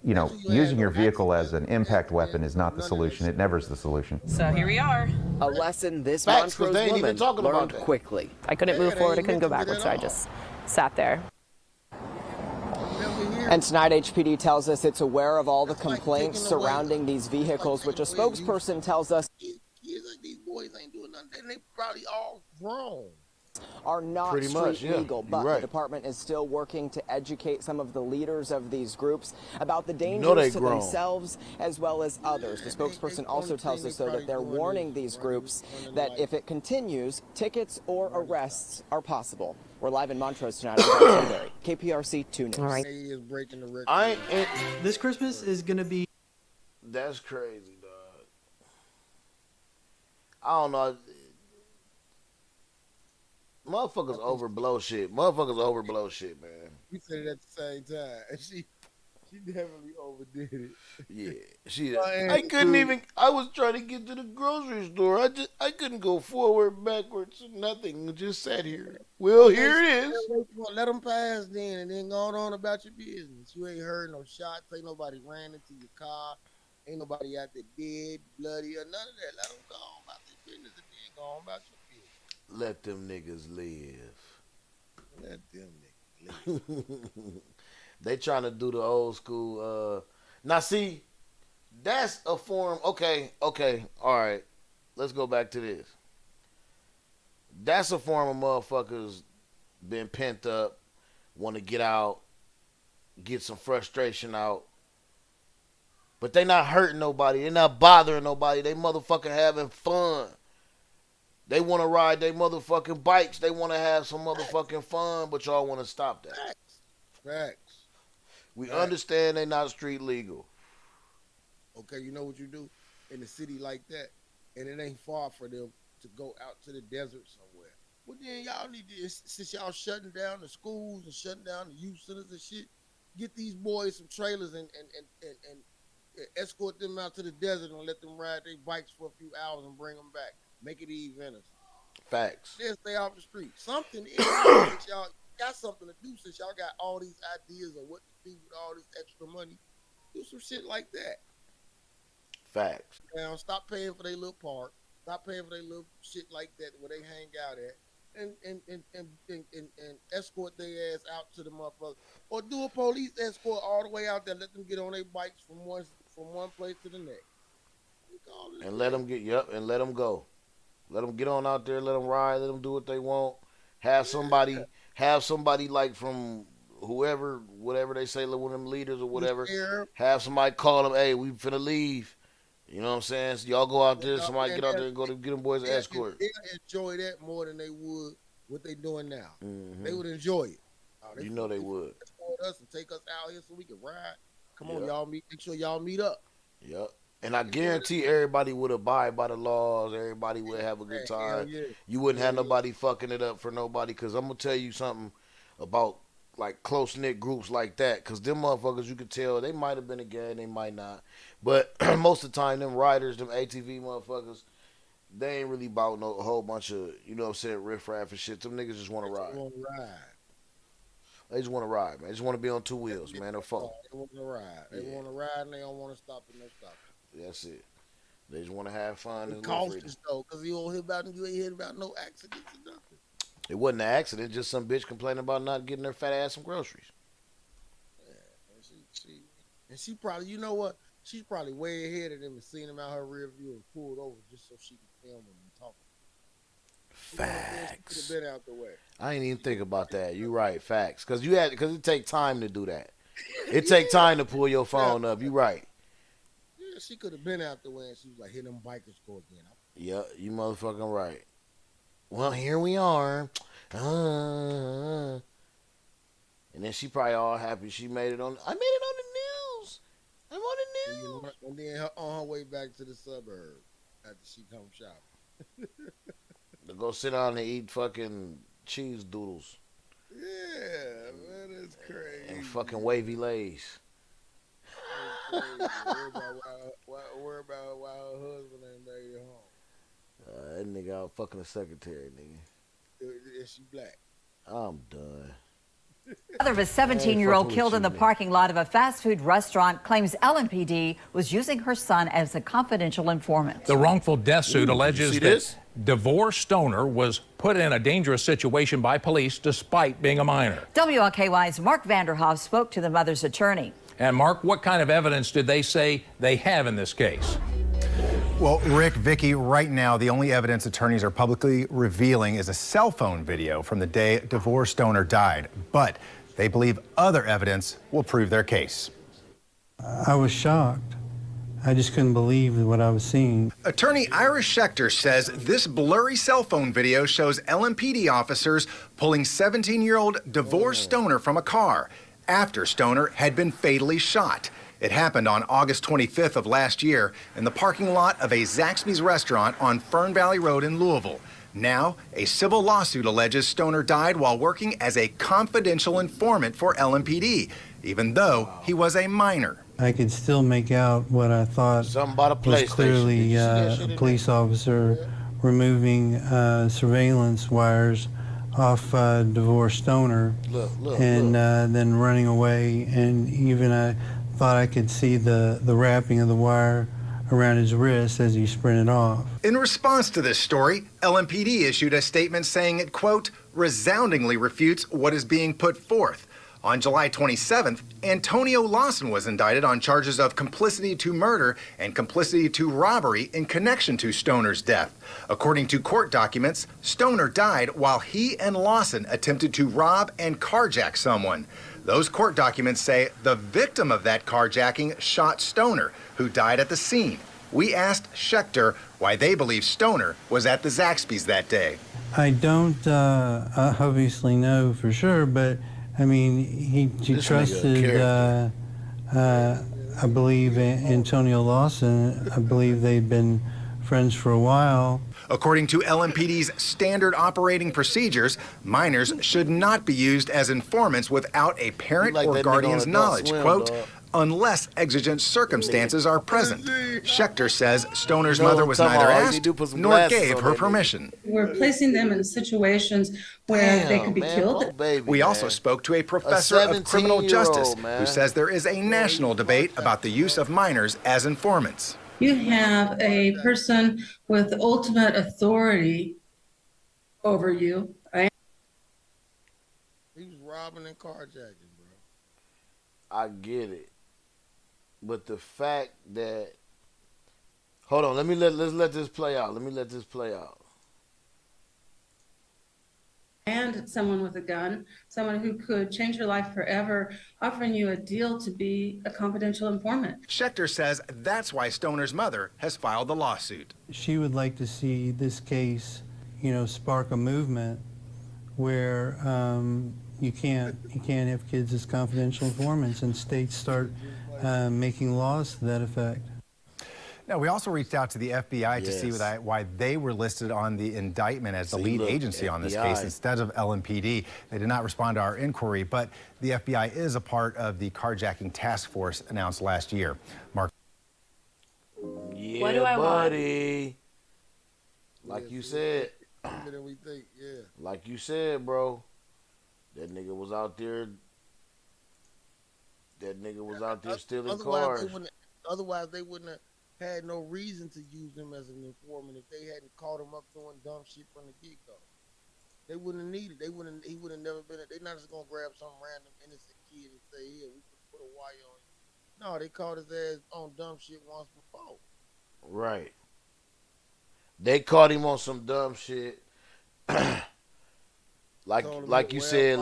Using your vehicle as an impact weapon is not the solution. It never is the solution. So here we are. A lesson this Montrose woman learned quickly. I couldn't move forward, I couldn't go backwards, so I just sat there. And tonight, HPD tells us it's aware of all the complaints surrounding these vehicles, which a spokesperson tells us Kids like these boys ain't doing nothing. They probably all grown. Are not legal, but the department is still working to educate some of the leaders of these groups about the dangers to themselves as well as others. The spokesperson also tells us, though, that they're warning these groups that if it continues, tickets or arrests are possible. We're live in Montrose tonight. I'm KPRC 2 News. All right. This Christmas is going to be... That's crazy, dog. I don't know. Motherfuckers overblow shit. Man. We said it at the same time. She definitely overdid it. Yeah, I was trying to get to the grocery store. I couldn't go forward, backwards, nothing. Just sat here. Well, here it is. Let them pass then, and then go on about your business. You ain't heard no shots. Ain't nobody ran into your car. Ain't nobody out there dead, bloody, or none of that. Let them go on about their business and then go on about your business. Let them niggas live. Let them niggas live. They trying to do the old school. Now see, That's a form. Okay, all right. Let's go back to this. That's a form of motherfuckers been pent up, want to get out, get some frustration out. But they not hurting nobody. They not bothering nobody. They motherfucking having fun. They want to ride their motherfucking bikes. They want to have some motherfucking fun, but y'all want to stop that. Facts. We understand they not street legal. Okay, you know what you do in a city like that, and it ain't far for them to go out to the desert somewhere. Well, then y'all need to, since y'all shutting down the schools and shutting down the youth centers and shit, get these boys some trailers and escort them out to the desert and let them ride their bikes for a few hours and bring them back. Make it even innocent. Facts. Then stay off the street. Something is y'all got something to do since y'all got all these ideas of what to do with all this extra money. Do some shit like that. Facts. Now stop paying for their little park. Stop paying for their little shit like that where they hang out at. And escort their ass out to the motherfucker. Or do a police escort all the way out there. Let them get on their bikes from one place to the next. And let them and let them go. Let them get on out there. Let them ride. Let them do what they want. Have somebody like from whoever, whatever they say, like one of them leaders or whatever. Have somebody call them. Hey, we finna leave. You know what I'm saying? So y'all go out there. Somebody get out there and go to get them boys an escort. They enjoy that more than they would what they doing now. Mm-hmm. They would enjoy it. You know they would. Escort us and take us out here so we can ride. Come on, y'all meet. Make sure y'all meet up. Yep. And I guarantee everybody would abide by the laws. Everybody would have a good time. Yeah. You wouldn't have nobody fucking it up for nobody. Because I'm going to tell you something about like close-knit groups like that. Because them motherfuckers, you could tell, they might have been a gang, they might not. But most of the time, them riders, them ATV motherfuckers, they ain't really about a whole bunch of, you know what I'm saying, riffraff and shit. Them niggas just want to ride. They just want to ride, man. They just want to be on two wheels, man. They're fun. They want to ride. They want to ride and they don't want to stop and no stopping. That's it. They just want to have fun. It cautious though, because you ain't hear about no accidents or nothing. It wasn't an accident, just some bitch complaining about not getting her fat ass some groceries. Yeah, and she probably, you know what? She's probably way ahead of them and seen them out her rear view and pulled over just so she could film them and talk. Facts. She could have been out the way. I ain't even think about that. You right, facts. Because it take time to do that. It take time to pull your phone up. You right. Yeah, she could have been out the way and she was like, here them bikers go again. Yeah, you motherfucking right. Well, here we are. And then she probably all happy she made it on. I made it on the news. I'm on the news. And then on her way back to the suburb after she come shopping. To go sit down and eat fucking cheese doodles. Yeah, man, that's crazy. And fucking wavy lays. Worry about why her husband ain't made it home. That nigga out fucking a secretary, nigga. Is she black? I'm done. Mother of a 17-year-old killed in the parking lot of a fast food restaurant claims LMPD was using her son as a confidential informant. The wrongful death suit alleges that DeVore Stoner was put in a dangerous situation by police despite being a minor. WLKY's Mark Vanderhoff spoke to the mother's attorney. And Mark, what kind of evidence did they say they have in this case? Well, Rick, Vicky, right now, the only evidence attorneys are publicly revealing is a cell phone video from the day DeVore Stoner died. But they believe other evidence will prove their case. I was shocked. I just couldn't believe what I was seeing. Attorney Ira Schechter says this blurry cell phone video shows LMPD officers pulling 17-year-old DeVore Stoner from a car after Stoner had been fatally shot. It happened on August 25th of last year in the parking lot of a Zaxby's restaurant on Fern Valley Road in Louisville. Now, a civil lawsuit alleges Stoner died while working as a confidential informant for LMPD, even though he was a minor. I could still make out what I thought was clearly a police officer removing surveillance wires off DeVore Stoner and then running away, and even I thought I could see the wrapping of the wire around his wrist as he sprinted off. In response to this story, LMPD issued a statement saying it, quote, resoundingly refutes what is being put forth. On July 27th, Antonio Lawson was indicted on charges of complicity to murder and complicity to robbery in connection to Stoner's death. According to court documents, Stoner died while he and Lawson attempted to rob and carjack someone. Those court documents say the victim of that carjacking shot Stoner, who died at the scene. We asked Schechter why they believe Stoner was at the Zaxby's that day. I don't obviously know for sure, but I mean, he trusted, I believe, Antonio Lawson. I believe they'd been friends for a while. According to LMPD's standard operating procedures, minors should not be used as informants without a parent or guardian's knowledge, quote, unless exigent circumstances are present. Schechter says Stoner's mother was neither asked nor gave her permission. We're placing them in situations where they could be killed. We also spoke to a professor of criminal justice who says there is a national debate about the use of minors as informants. You have a person with ultimate authority over you, right? He was robbing and carjacking, bro. I get it. But the fact that, hold on, let's let this play out. Let me let this play out. And someone with a gun, someone who could change your life forever, offering you a deal to be a confidential informant. Schechter says that's why Stoner's mother has filed the lawsuit. She would like to see this case, spark a movement where you can't have kids as confidential informants, and states start making laws to that effect. Now, we also reached out to the FBI to see why they were listed on the indictment as the lead agency on this case instead of LMPD. They did not respond to our inquiry, but the FBI is a part of the carjacking task force announced last year. Mark. Yeah, what do I buddy. Like you said. We think, yeah. Like you said, bro. That nigga was out there. That nigga was out there stealing cars. Otherwise, they wouldn't have had no reason to use him as an informant if they hadn't caught him up doing dumb shit from the get-go. They wouldn't have needed. He would have never been. They're not just gonna grab some random innocent kid and say, "Here, we can put a wire on you." No, they caught his ass on dumb shit once before. Right. They caught him on some dumb shit. like you said.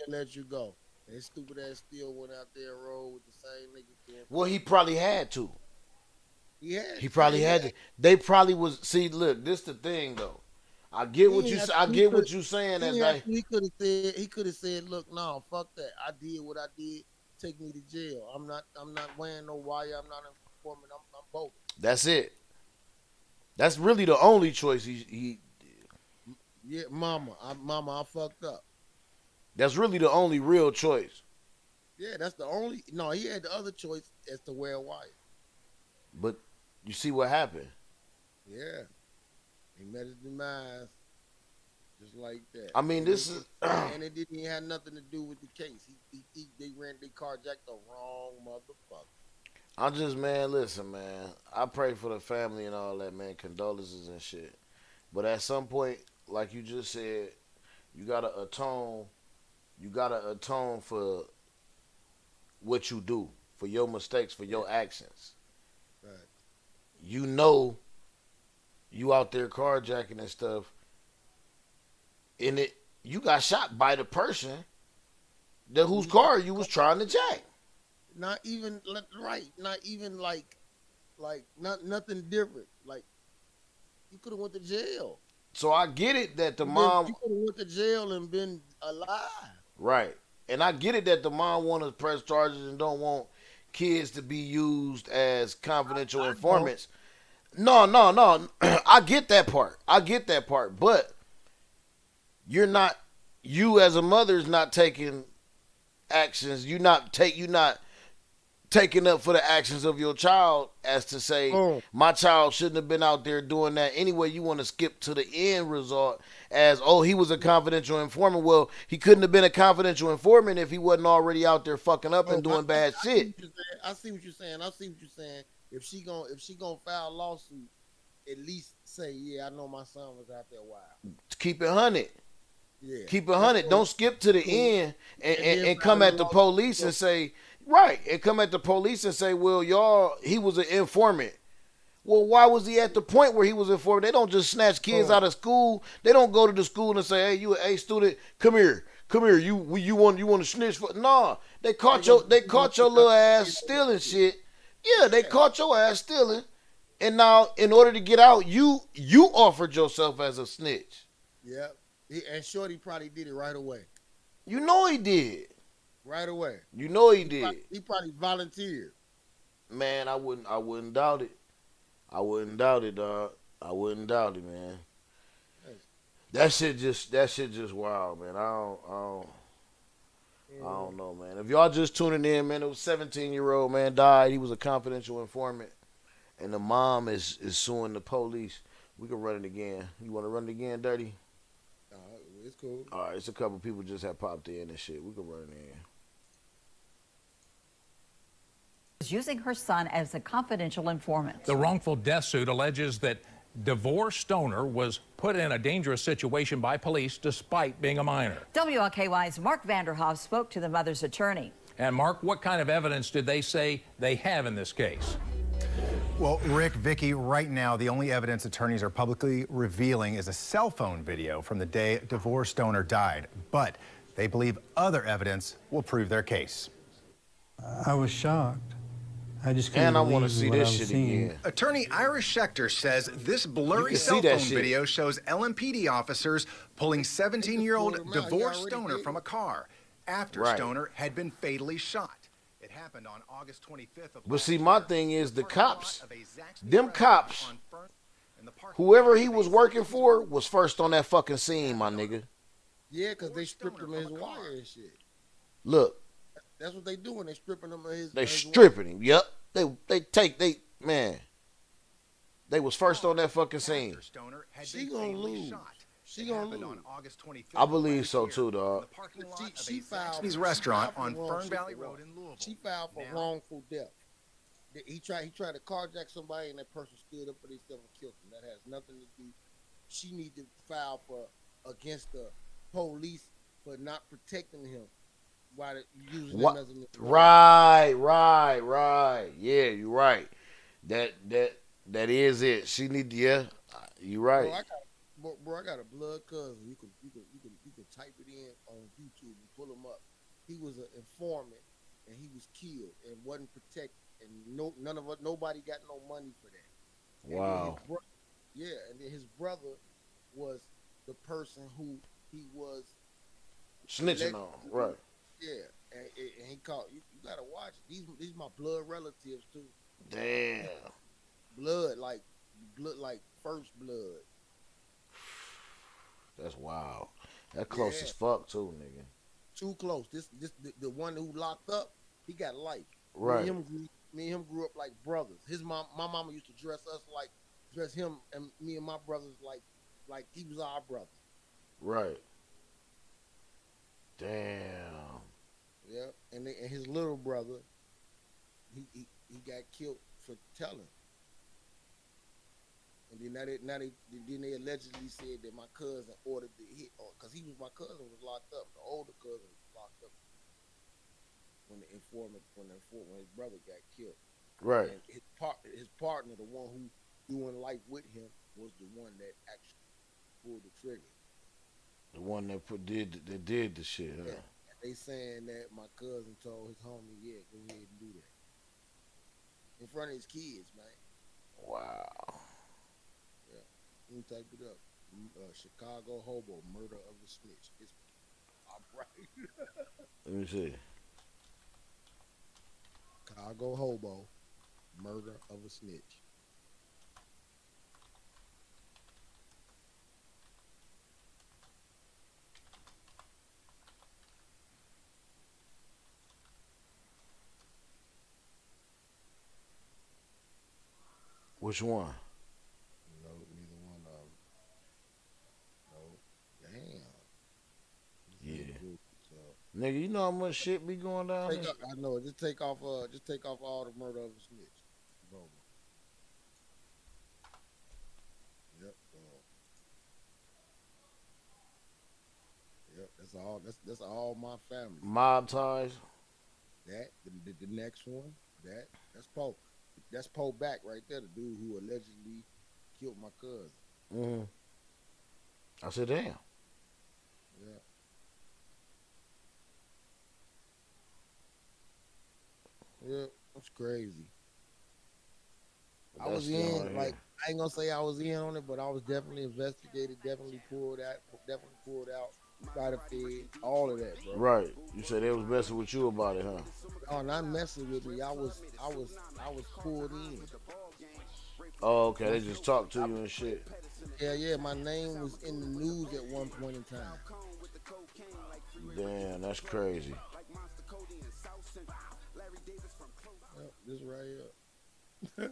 Let you go. And his stupid ass still went out there and rolled with the same nigga. Well, he probably had to. Yeah, he probably had to. They probably was. See, look, this the thing though. I get what you. I get what you saying. He could have said. He could have said, "Look, no, fuck that. I did what I did. Take me to jail. I'm not wearing no wire. I'm not informing. I'm both." That's it. That's really the only choice he did. Yeah, mama, I fucked up. That's really the only real choice. Yeah, that's the only. No, he had the other choice as to wear a wire. But you see what happened? Yeah. He met his demise just like that. I mean, this is... and it didn't even have nothing to do with the case. They carjacked the wrong motherfucker. I'm just, man, listen, man. I pray for the family and all that, man. Condolences and shit. But at some point, like you just said, you gotta atone. You gotta atone for what you do, for your mistakes, for your actions. Right. You know you out there carjacking and stuff, and you got shot by the person whose car you was trying to jack. Not even right. Not even like nothing different. Like you could have went to jail. So I get it that the mom you could have went to jail and been alive. Right, and I get it that the mom want to press charges and don't want kids to be used as confidential informants. No. I get that part. But you as a mother is not taking actions. You're not taking up for the actions of your child as to say, my child shouldn't have been out there doing that. Anyway, you want to skip to the end result as, he was a confidential informant. Well, he couldn't have been a confidential informant if he wasn't already out there fucking up and doing bad shit. I see what you're saying. If she gonna file a lawsuit, at least say, yeah, I know my son was out there wild. Keep it 100. Yeah. Keep it 100. Don't skip to the end and come at the police and say, right, and come at the police and say, well, he was an informant. Well, why was he at the point where he was informant? They don't just snatch kids out of school. They don't go to the school and say, hey, you an A student, come here. You want to snitch for? Nah, they caught your little ass stealing shit. Yeah, they caught your ass stealing, and now in order to get out, you offered yourself as a snitch. Yeah, and Shorty probably did it right away. You know he did. Right away. You know he did. He probably volunteered. Man, I wouldn't doubt it. I wouldn't doubt it, dog. I wouldn't doubt it, man. That shit just wild, man. I don't know, man. If y'all just tuning in, man, it was a 17-year-old man died. He was a confidential informant, and the mom is suing the police. We can run it again. You want to run it again, Dirty? It's cool. All right, it's a couple people just have popped in and shit. We can run it in. Using her son as a confidential informant. The wrongful death suit alleges that DeVore Stoner was put in a dangerous situation by police despite being a minor. WLKY's Mark Vanderhoff spoke to the mother's attorney. And Mark, what kind of evidence did they say they have in this case? Well, Rick, Vicky, right now, the only evidence attorneys are publicly revealing is a cell phone video from the day DeVore Stoner died. But they believe other evidence will prove their case. I was shocked. I just couldn't believe want to see what this I was shit seeing. again. Attorney Ira Schechter says this blurry cell phone video shows LMPD officers pulling 17-year-old DeVore Stoner from a car after Stoner had been fatally shot. It happened on August 25th. But see, my thing is the cops, whoever he was working for was first on that fucking scene, my nigga. Yeah, because they stripped him of his wire and shit. Look. That's what they doing. They stripping him of his. They stripping him. Yep. They was first on that fucking scene. She gonna lose. She gonna lose. On August 25th. I believe so too, dog. She filed Chinese restaurant on Fern Valley Road in Louisville. She filed for wrongful death. He tried to carjack somebody and that person stood up for themselves and killed him. That has nothing to do. She need to file for against the police for not protecting him. Why using him as a right. Yeah, you're right. That is it. She need to, you're right. Bro, I got a blood cousin. You can type it in on YouTube and pull him up. He was an informant and he was killed and wasn't protected, and nobody got no money for that. Wow. And then his brother was the person who he was snitching on, right? Yeah, and he called. You gotta watch it. These my blood relatives too. Damn. Blood like first blood. That's wild. That close as fuck too, nigga. Too close. The one who locked up, he got life. Right. Me and him grew up like brothers. My mama used to dress him and me and my brothers like he was our brother. Right. Damn. Yeah, and his little brother, he got killed for telling. And then they allegedly said that my cousin ordered the hit, because my cousin was locked up. The older cousin was locked up when his brother got killed. Right. And his partner, the one who doing life with him, was the one that actually pulled the trigger. The one that did the shit, huh? Yeah. They saying that my cousin told his homie, yeah, go ahead and do that. In front of his kids, man. Wow. Yeah. Let me type it up. Chicago hobo, murder of a snitch. It's all right. Let me see. Chicago hobo, murder of a snitch. Which one? No, neither one of them. No. Damn. Yeah. Nigga, you know how much shit be going down there? I know. Just take off all the murder of a snitch. Boom. Yep. That's all. That's all my family. Mob ties. That the next one. That's Poe. That's Poe back right there. The dude who allegedly killed my cousin. Mm-hmm. I said, damn. Yeah. Yeah, that's crazy. I was in, like, I ain't gonna say I was in on it, but I was definitely investigated, definitely pulled out by the Fed, all of that, bro. Right. You said they was messing with you about it, huh? Oh, not messing with me. I was pulled in. Oh, okay. They just talked to you and shit. Yeah. My name was in the news at one point in time. Damn, that's crazy. Yep, this right here.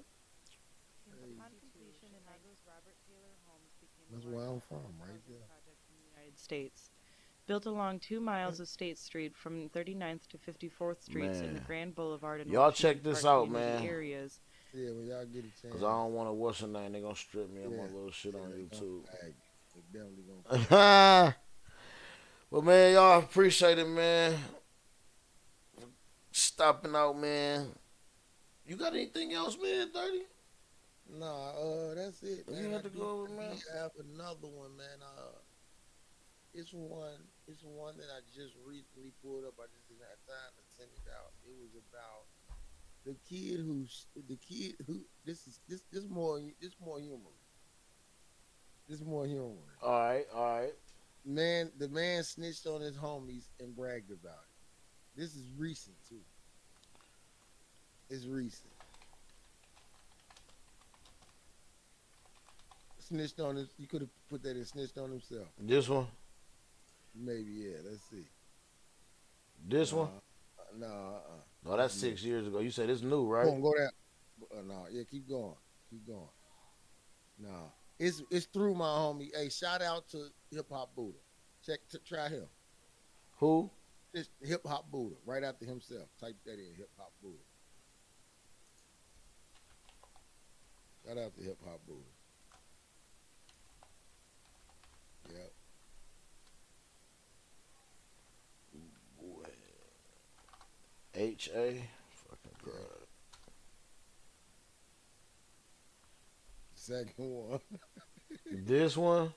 That's where I'm from, right there. United States. Built along 2 miles of State Street from 39th to 54th Streets in the Grand Boulevard and y'all check this out, man. Areas. Yeah, when y'all get a chance. Cause I don't want to what's her name. They gonna strip me of my little shit on YouTube. They definitely gonna. But man, y'all appreciate it, man. Stopping out, man. You got anything else, man? 30? Nah, that's it, man. You have to go over, man. I have another one, man. It's one that I just recently pulled up. I just didn't have time to send it out. It was about the kid who this more humorous. This more humorous. All right. Man, the man snitched on his homies and bragged about it. This is recent too. It's recent. Snitched on his. You could have put that in snitched on himself. This one? Maybe, yeah. Let's see. This one? No, No, that's 6 years ago. You said it's new, right? Go there. No, yeah, keep going. No, it's through my homie. Hey, shout out to Hip Hop Buddha. Try him. Who? It's Hip Hop Buddha. Right after himself. Type that in. Hip Hop Buddha. Shout out to Hip Hop Buddha. Yep. H.A. Fucking God. Second one. This one?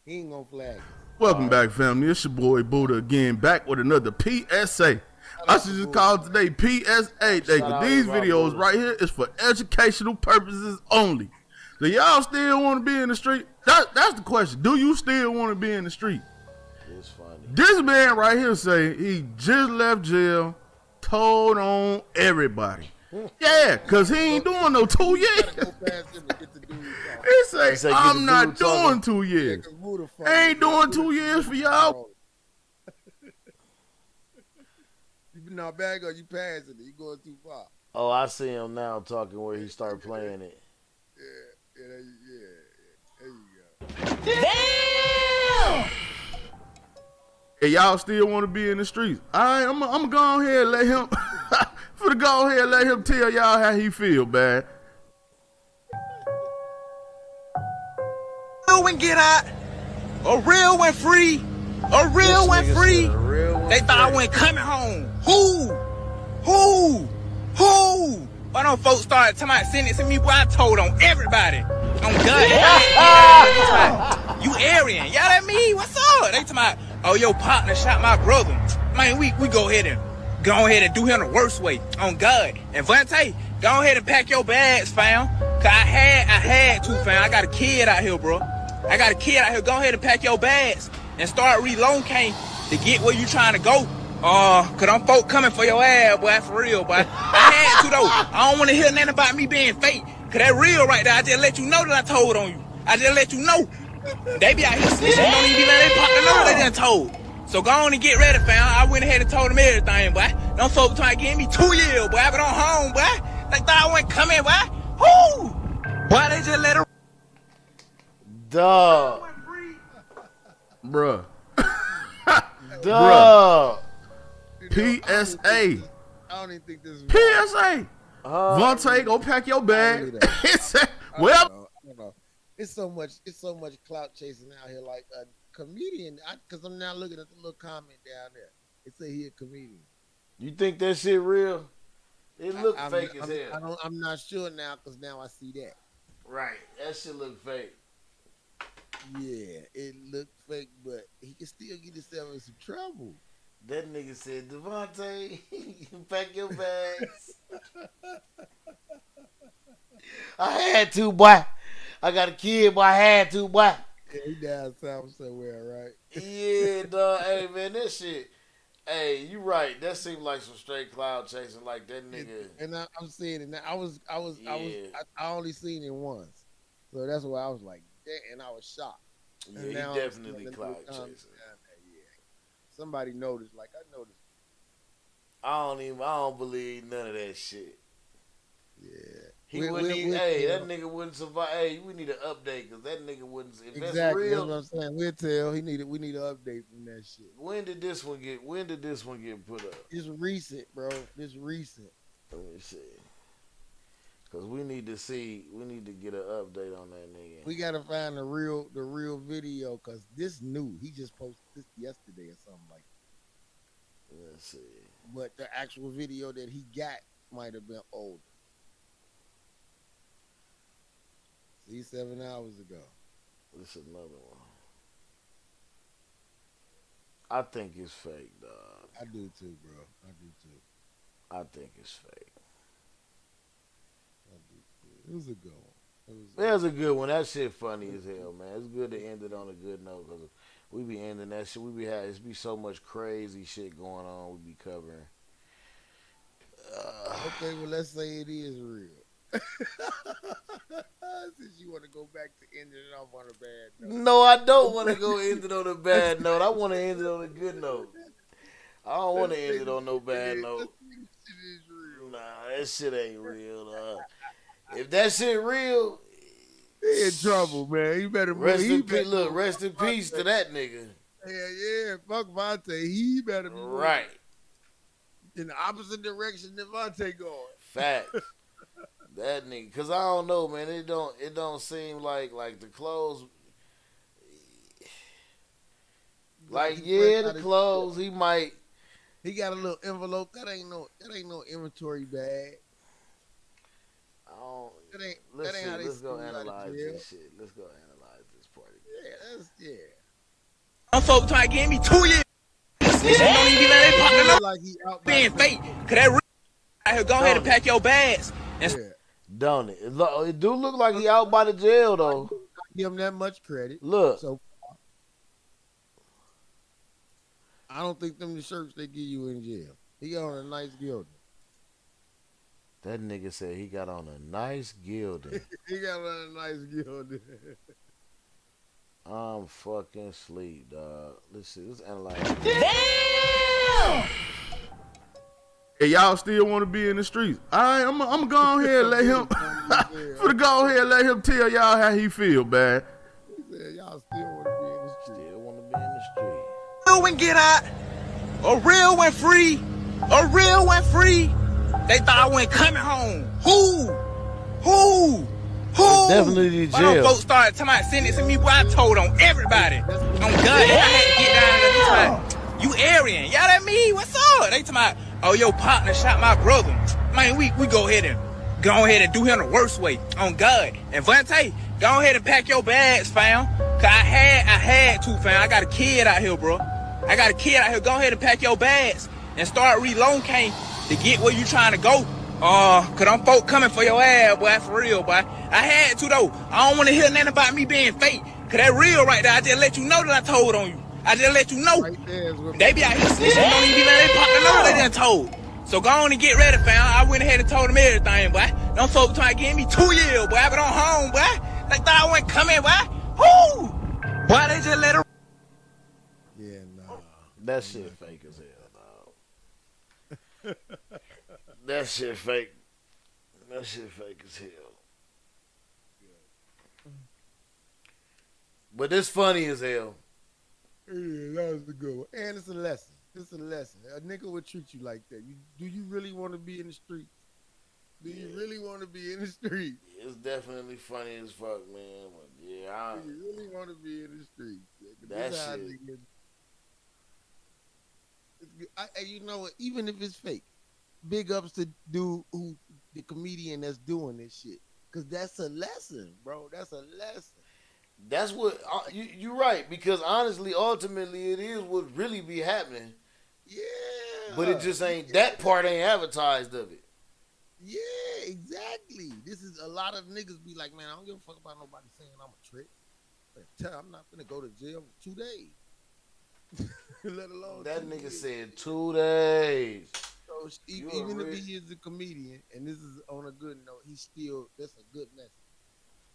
He ain't gonna flag it. Welcome back, family. It's your boy Buddha again, back with another PSA. I should just call it today PSA Day, because these videos right here is for educational purposes only. So y'all still want to be in the street? That's the question. Do you still want to be in the street? It's funny. This man right here say he just left jail, told on everybody. Yeah, because he ain't doing no 2 years. He say, I'm not doing 2 years. I ain't doing 2 years for y'all. You not bad or you passing it. You going too far. Oh, I see him now talking where he started playing it. Yeah, there you go. Damn! Hey, y'all still want to be in the streets? All right, I'm gonna go ahead and let him. Go ahead and let him tell y'all how he feel, man. Real one get out. A real one free. A real one free. They thought I wasn't coming home. Who? Why don't folks start talking about sentencing me? Boy, I told on everybody. On God. You Aryan. Y'all that me? What's up? They talking about, oh, your partner shot my brother. Man, we go ahead and do him the worst way. On God. And Vontae, go ahead and pack your bags, fam. Cause I had to, fam. I got a kid out here, bro. Go ahead and pack your bags and start relocating to get where you trying to go. Cause them folk coming for your ass, boy, for real, boy. I had to, though. I don't want to hear nothing about me being fake. Cause that real right there. I just let you know that I told on you. I just let you know. They be out here snitching. Don't even be letting they partner know they done told. So go on and get ready, fam. I went ahead and told them everything, boy. Them folks trying to give me 2 years, boy. I been on home, boy. They thought I wasn't coming, boy. Who? Why they just let her? Duh. Bruh. Duh. PSA. I don't even think this is PSA. Vontae, go pack your bag. Well, I don't know. It's so much clout chasing out here. Like a comedian. Because I'm now looking at the little comment down there. It say he a comedian. You think that shit real? It look fake as hell. I'm not sure now because now I see that. Right. That shit look fake. Yeah, it looked fake, but he can still get himself in some trouble. That nigga said, Devontae, pack your bags. I had to, boy. I got a kid, but I had to, boy. Yeah, he down south somewhere, right? Yeah, dog. Hey, man, that shit. Hey, you right. That seemed like some straight cloud chasing, like that nigga. And I'm seeing it now. I only seen it once, so that's why I was like, damn, and I was shocked. Yeah, he definitely cloud chasing. Yeah, somebody noticed, like I noticed. I don't believe none of that shit. Yeah, that nigga wouldn't survive. Hey, we need an update because that nigga wouldn't. If exactly, that's real, that's what I'm saying. We'll tell. We need an update from that shit. When did this one get put up? It's recent, bro. It's recent. Let me see. Cause we need to get an update on that nigga. We gotta find the real video, cause this new. He just posted this yesterday or something like that. Let's see. But the actual video that he got might have been older. See, 7 hours ago. This is another one. I think it's fake, dog. I do too, bro. I do too. I think it's fake. It was a good one. It was a good one. That shit funny as hell, man. It's good to end it on a good note because we be ending that shit. It's be so much crazy shit going on. We be covering. Okay, well let's say it is real. Since you want to go back to ending it off on a bad note. No, I don't want to go end it on a bad note. I want to end it on a good note. I don't want to end it on no bad note. Nah, that shit ain't real, dog. If that shit real, he in trouble, man. You better rest in peace to that nigga. Yeah, fuck Vontae. He better move right in the opposite direction that Vontae going. Facts. That nigga, cause I don't know, man. It don't seem like the clothes. Like the clothes. He might. He got a little envelope. That ain't no inventory bag. Let's go analyze this shit. Let's go analyze this party. Yeah. Some folks try to give me 2 years. Don't even be letting partner know like he out being fake. Cause that real out here, go ahead and pack your bags. Don't it? It do look like he out by the jail though. Give him that much credit. Look. So I don't think them the shirts they give you in jail. He got on a nice gilding. That nigga said he got on a nice gilding. He got on a nice gilding. I'm fucking sleep, dog. Let's see. Let's analyze. Damn! Hey, y'all still want to be in the streets? All right, I'm gonna go ahead and let him. Go ahead and let him tell y'all how he feel, man. He said y'all still want to be in the street. Still want to be in the street. Real one get out. A real one free. A real one free. They thought I wasn't coming home. Who? Definitely jail. Why them folks started talking about sentencing me? Boy, I told on everybody. On God, I had to get down there. You Aryan. Y'all that me? What's up? They talking about, oh, your partner shot my brother. Man, we go ahead and do him the worst way. On God. And Vontae, go ahead and pack your bags, fam. Cause I had to, fam. I got a kid out here, bro. I got a kid out here. Go ahead and pack your bags and start relocating to get where you trying to go. Cause them folk coming for your ass, boy, for real, boy. I had to, though. I don't want to hear nothing about me being fake. Cause that real right there, I just let you know that I told on you. I just let you know. Right they be out here snitching, don't even be letting their partner know they done told. So go on and get ready, fam. I went ahead and told them everything, boy. Them folk trying to give me 2 years, boy. I been on home, boy. They thought I wasn't coming, boy. Who? Why they just let her? Yeah, nah. That shit fake as hell, dog. That shit fake. That shit fake as hell. But it's funny as hell. Yeah, that was a good one. And it's a lesson. It's a lesson. A nigga would treat you like that. Do you really want to be in the streets? Do you really want to be in the streets? It's definitely funny as fuck, man. But Yeah, You really want to be in the streets. That shit. And you know what? Even if it's fake, big ups to dude who the comedian that's doing this shit. Cause that's a lesson, bro. That's a lesson. That's what you're right. Because honestly, ultimately, it is what really be happening. Yeah. But it just ain't that part ain't advertised of it. Yeah, exactly. This is a lot of niggas be like, man, I don't give a fuck about nobody saying I'm a trick. I'm not gonna go to jail for 2 days. Let alone that nigga years. Said 2 days. So even if he is a comedian, and this is on a good note, that's a good message.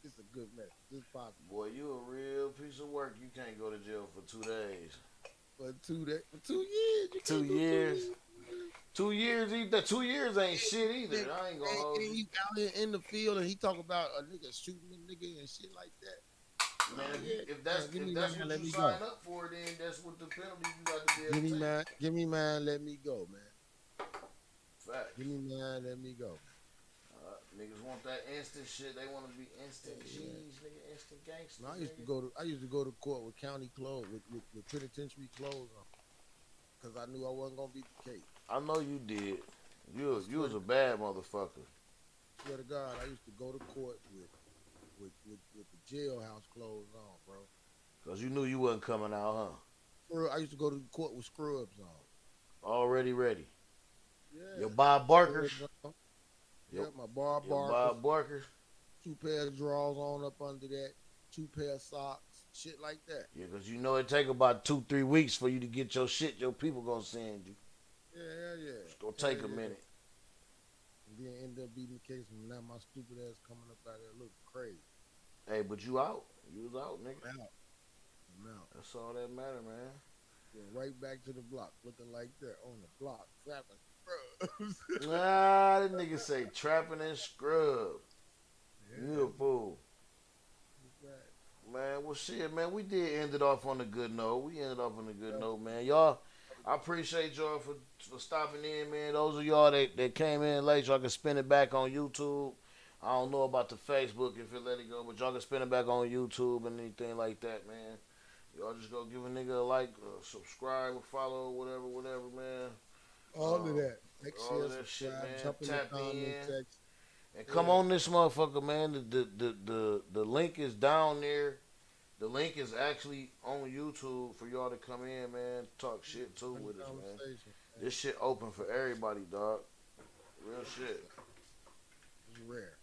It's a good message. It's possible. Boy, you a real piece of work. You can't go to jail for 2 days. For 2 days, for 2 years. 2 years. 2 years. 2 years ain't shit either. I ain't gonna hold you. You out here in the field and he talk about a nigga shooting a nigga and shit like that. Man, if that's what you sign up for, then that's what the penalty you got to be able to take. Give me mine, let me go, man. Fact. Give me mine, let me go. Niggas want that instant shit. They want to be instant cheese, nigga, instant gangster. No, I used to go to court with county clothes, with penitentiary clothes on, because I knew I wasn't gonna beat the case. I know you did. You was a bad motherfucker. Swear to God, I used to go to court with the jailhouse clothes on, bro. Cause you knew you wasn't coming out, huh? I used to go to court with scrubs on. Already ready. Yeah. Your Bob Barkers. Yeah, my Bob Barkers. 2 pair of drawers on up under that. 2 pair of socks. Shit like that. Yeah, because you know it take about 2-3 weeks for you to get your shit. Your people gonna send you. Yeah. It's gonna take a minute. And then end up beating the case, and now my stupid ass coming up out there looking crazy. Hey, but you out. You was out, nigga. I'm out. That's all that matter, man. Right back to the block, looking like that on the block, trapping scrubs. That nigga say trapping and scrubs. Yeah. You a fool. Man, well, shit, man, we did end it off on a good note. We ended off on a good note, man. Y'all, I appreciate y'all for stopping in, man. Those of y'all that came in late, y'all can spin it back on YouTube. I don't know about the Facebook if it let it go, but y'all can spin it back on YouTube and anything like that, man. Y'all just go give a nigga a like, subscribe, or follow, whatever, man. All of that. All of that shit, man. Tap in. And come on this motherfucker, man. The link is down there. The link is actually on YouTube for y'all to come in, man. Talk shit too with us, man. This shit open for everybody, dog. Real shit. It's rare.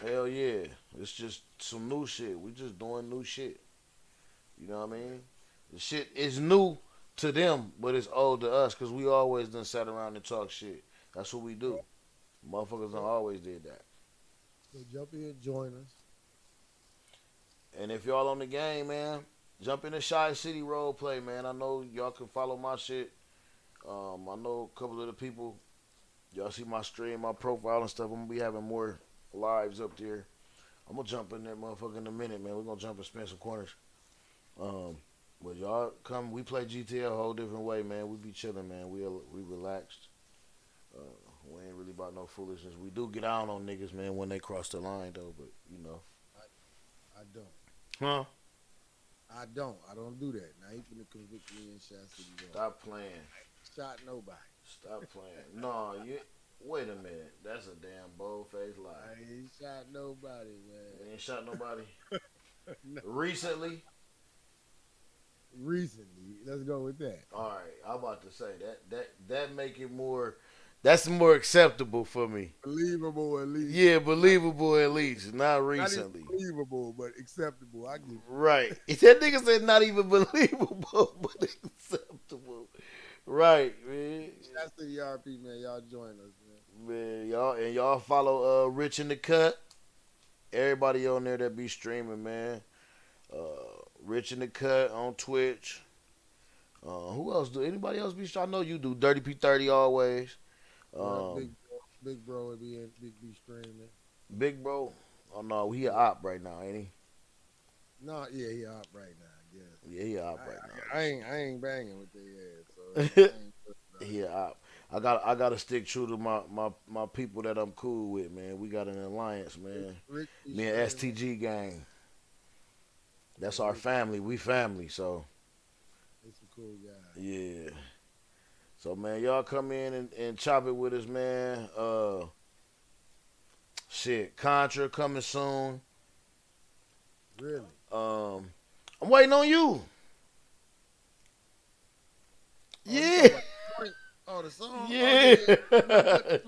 Hell yeah. It's just some new shit. We just doing new shit. You know what I mean? The shit is new to them, but it's old to us because we always done sat around and talk shit. That's what we do. Motherfuckers done always did that. So jump in, join us. And if y'all on the game, man, jump in the Shy City role play, man. I know y'all can follow my shit. I know a couple of the people, y'all see my stream, my profile and stuff. I'm gonna be having more lives up there. I'm gonna jump in there, motherfucker, in a minute, man. We're gonna jump and spin some corners. But y'all come, we play GTA a whole different way, man. We be chilling, man. We relaxed. We ain't really about no foolishness. We do get out on niggas, man, when they cross the line, though. But you know, I don't. Huh? I don't do that. Now he finna convict me in Shy City. Stop playing. Shot nobody. Stop playing. No, you. Wait a minute. That's a damn bold-faced lie. I ain't shot nobody, man. You ain't shot nobody? No. Recently? Let's go with that. All right. I'm about to say that make it more. That's more acceptable for me. Believable at least. Yeah, believable at least. Not recently. Not even believable, but acceptable. I get it. Right. That nigga said not even believable, but acceptable. Right, man. That's the ERP, man. Y'all join us, Man, man. y'all follow Rich in the Cut. Everybody on there that be streaming, man. Rich in the Cut on Twitch. Who else do? Anybody else be? I know you do. Dirty P30 always. Big bro would be streaming. Big bro? Oh no, he a op right now, ain't he? No, yeah, he op right now. I guess. Yeah, he a op right now. I ain't banging with their ass. So he a op. I gotta stick true to my people that I'm cool with, man. We got an alliance, man. Me and STG gang. That's our family. We family, so. They some cool guys. Yeah. So, man, y'all come in and chop it with us, man. Shit, Contra coming soon. Really? I'm waiting on you. Yeah. Oh, the song? Yeah. I'm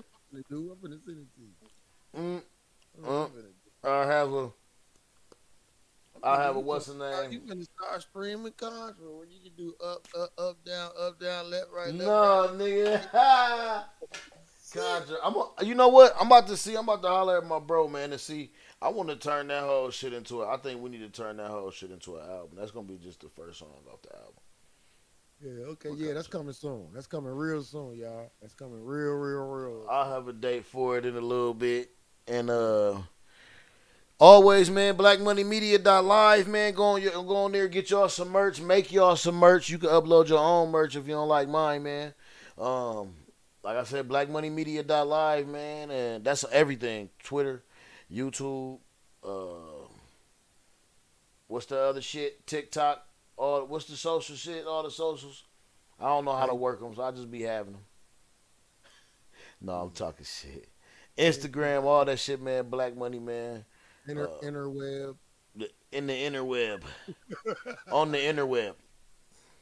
finna send it to you. I have a what's the name? You finna start streaming Contra when you can do up, down, left, right, left, No, right. nigga. Contra. You know what? I'm about to holler at my bro, man, to see. I want to turn that whole shit into I think we need to turn that whole shit into an album. That's gonna be just the first song off the album. Yeah, okay, yeah, that's coming soon. That's coming real soon, y'all. That's coming real. I'll have a date for it in a little bit. And always, man, blackmoneymedia.live, man. Go on there, get y'all some merch, make y'all some merch. You can upload your own merch if you don't like mine, man. Like I said, blackmoneymedia.live, man, and that's everything. Twitter, YouTube, what's the other shit? TikTok, what's the social shit? All the socials. I don't know how to work them, so I just be having them. No, I'm talking shit. Instagram, all that shit, man. Black Money, man. Interweb. In the interweb. On the interweb.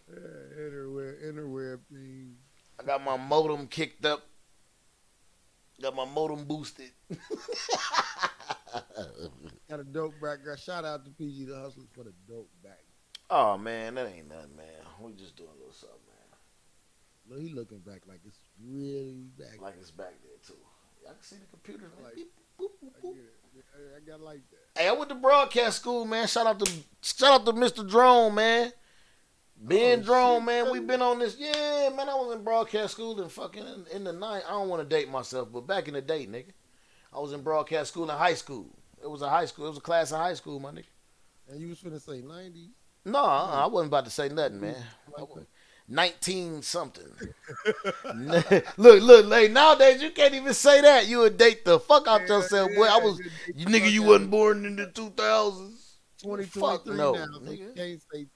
Yeah, interweb thing. I got my modem kicked up. Got my modem boosted. Got a dope background. Shout out to PG the Hustlers for the dope background. Oh, man, that ain't nothing, man. We just doing a little something, man. Look, he looking back like it's really back. Like it's back there, too. I can see the computer. Like, beep, boop, boop, boop. I got like that. Hey, I went to broadcast school, man. Shout out to Mr. Drone, man. Ben Drone, man. We've been on this. Yeah, man. I was in broadcast school and fucking in the night. I don't want to date myself, but back in the day, nigga, I was in broadcast school in high school. It was a high school. It was a class in high school, my nigga. And you was finna say 90s? No, I wasn't about to say nothing, man. 19 something. look, like nowadays you can't even say that. You would date the fuck out yourself, boy. You wasn't born in the 2000s. 2023 no, now. nigga.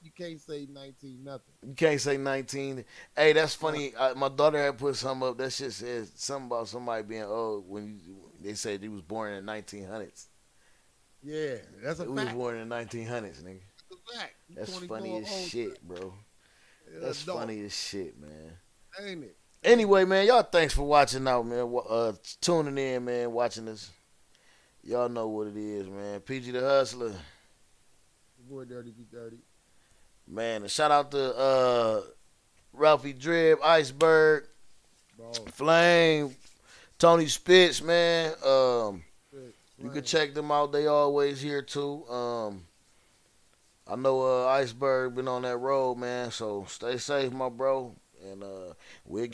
You can't say 19 nothing. You can't say 19. Hey, that's funny. My daughter had put something up. That shit says something about somebody being old when they said he was born in the 1900s. Yeah, that's a fact. He was born in the 1900s, nigga. That's a fact. That's funny as shit, bro. That's funny as shit, man. Ain't it? Anyway, man, y'all thanks for watching out, man. Tuning in, man, watching us. Y'all know what it is, man. PG the Hustler. Boy, Dirty P30. Man, a shout out to Ralphie Drib, Iceberg, Flame, Tony Spitz, man. You can check them out. They always here too. I know Iceberg been on that road, man. So stay safe, my bro, and we'll get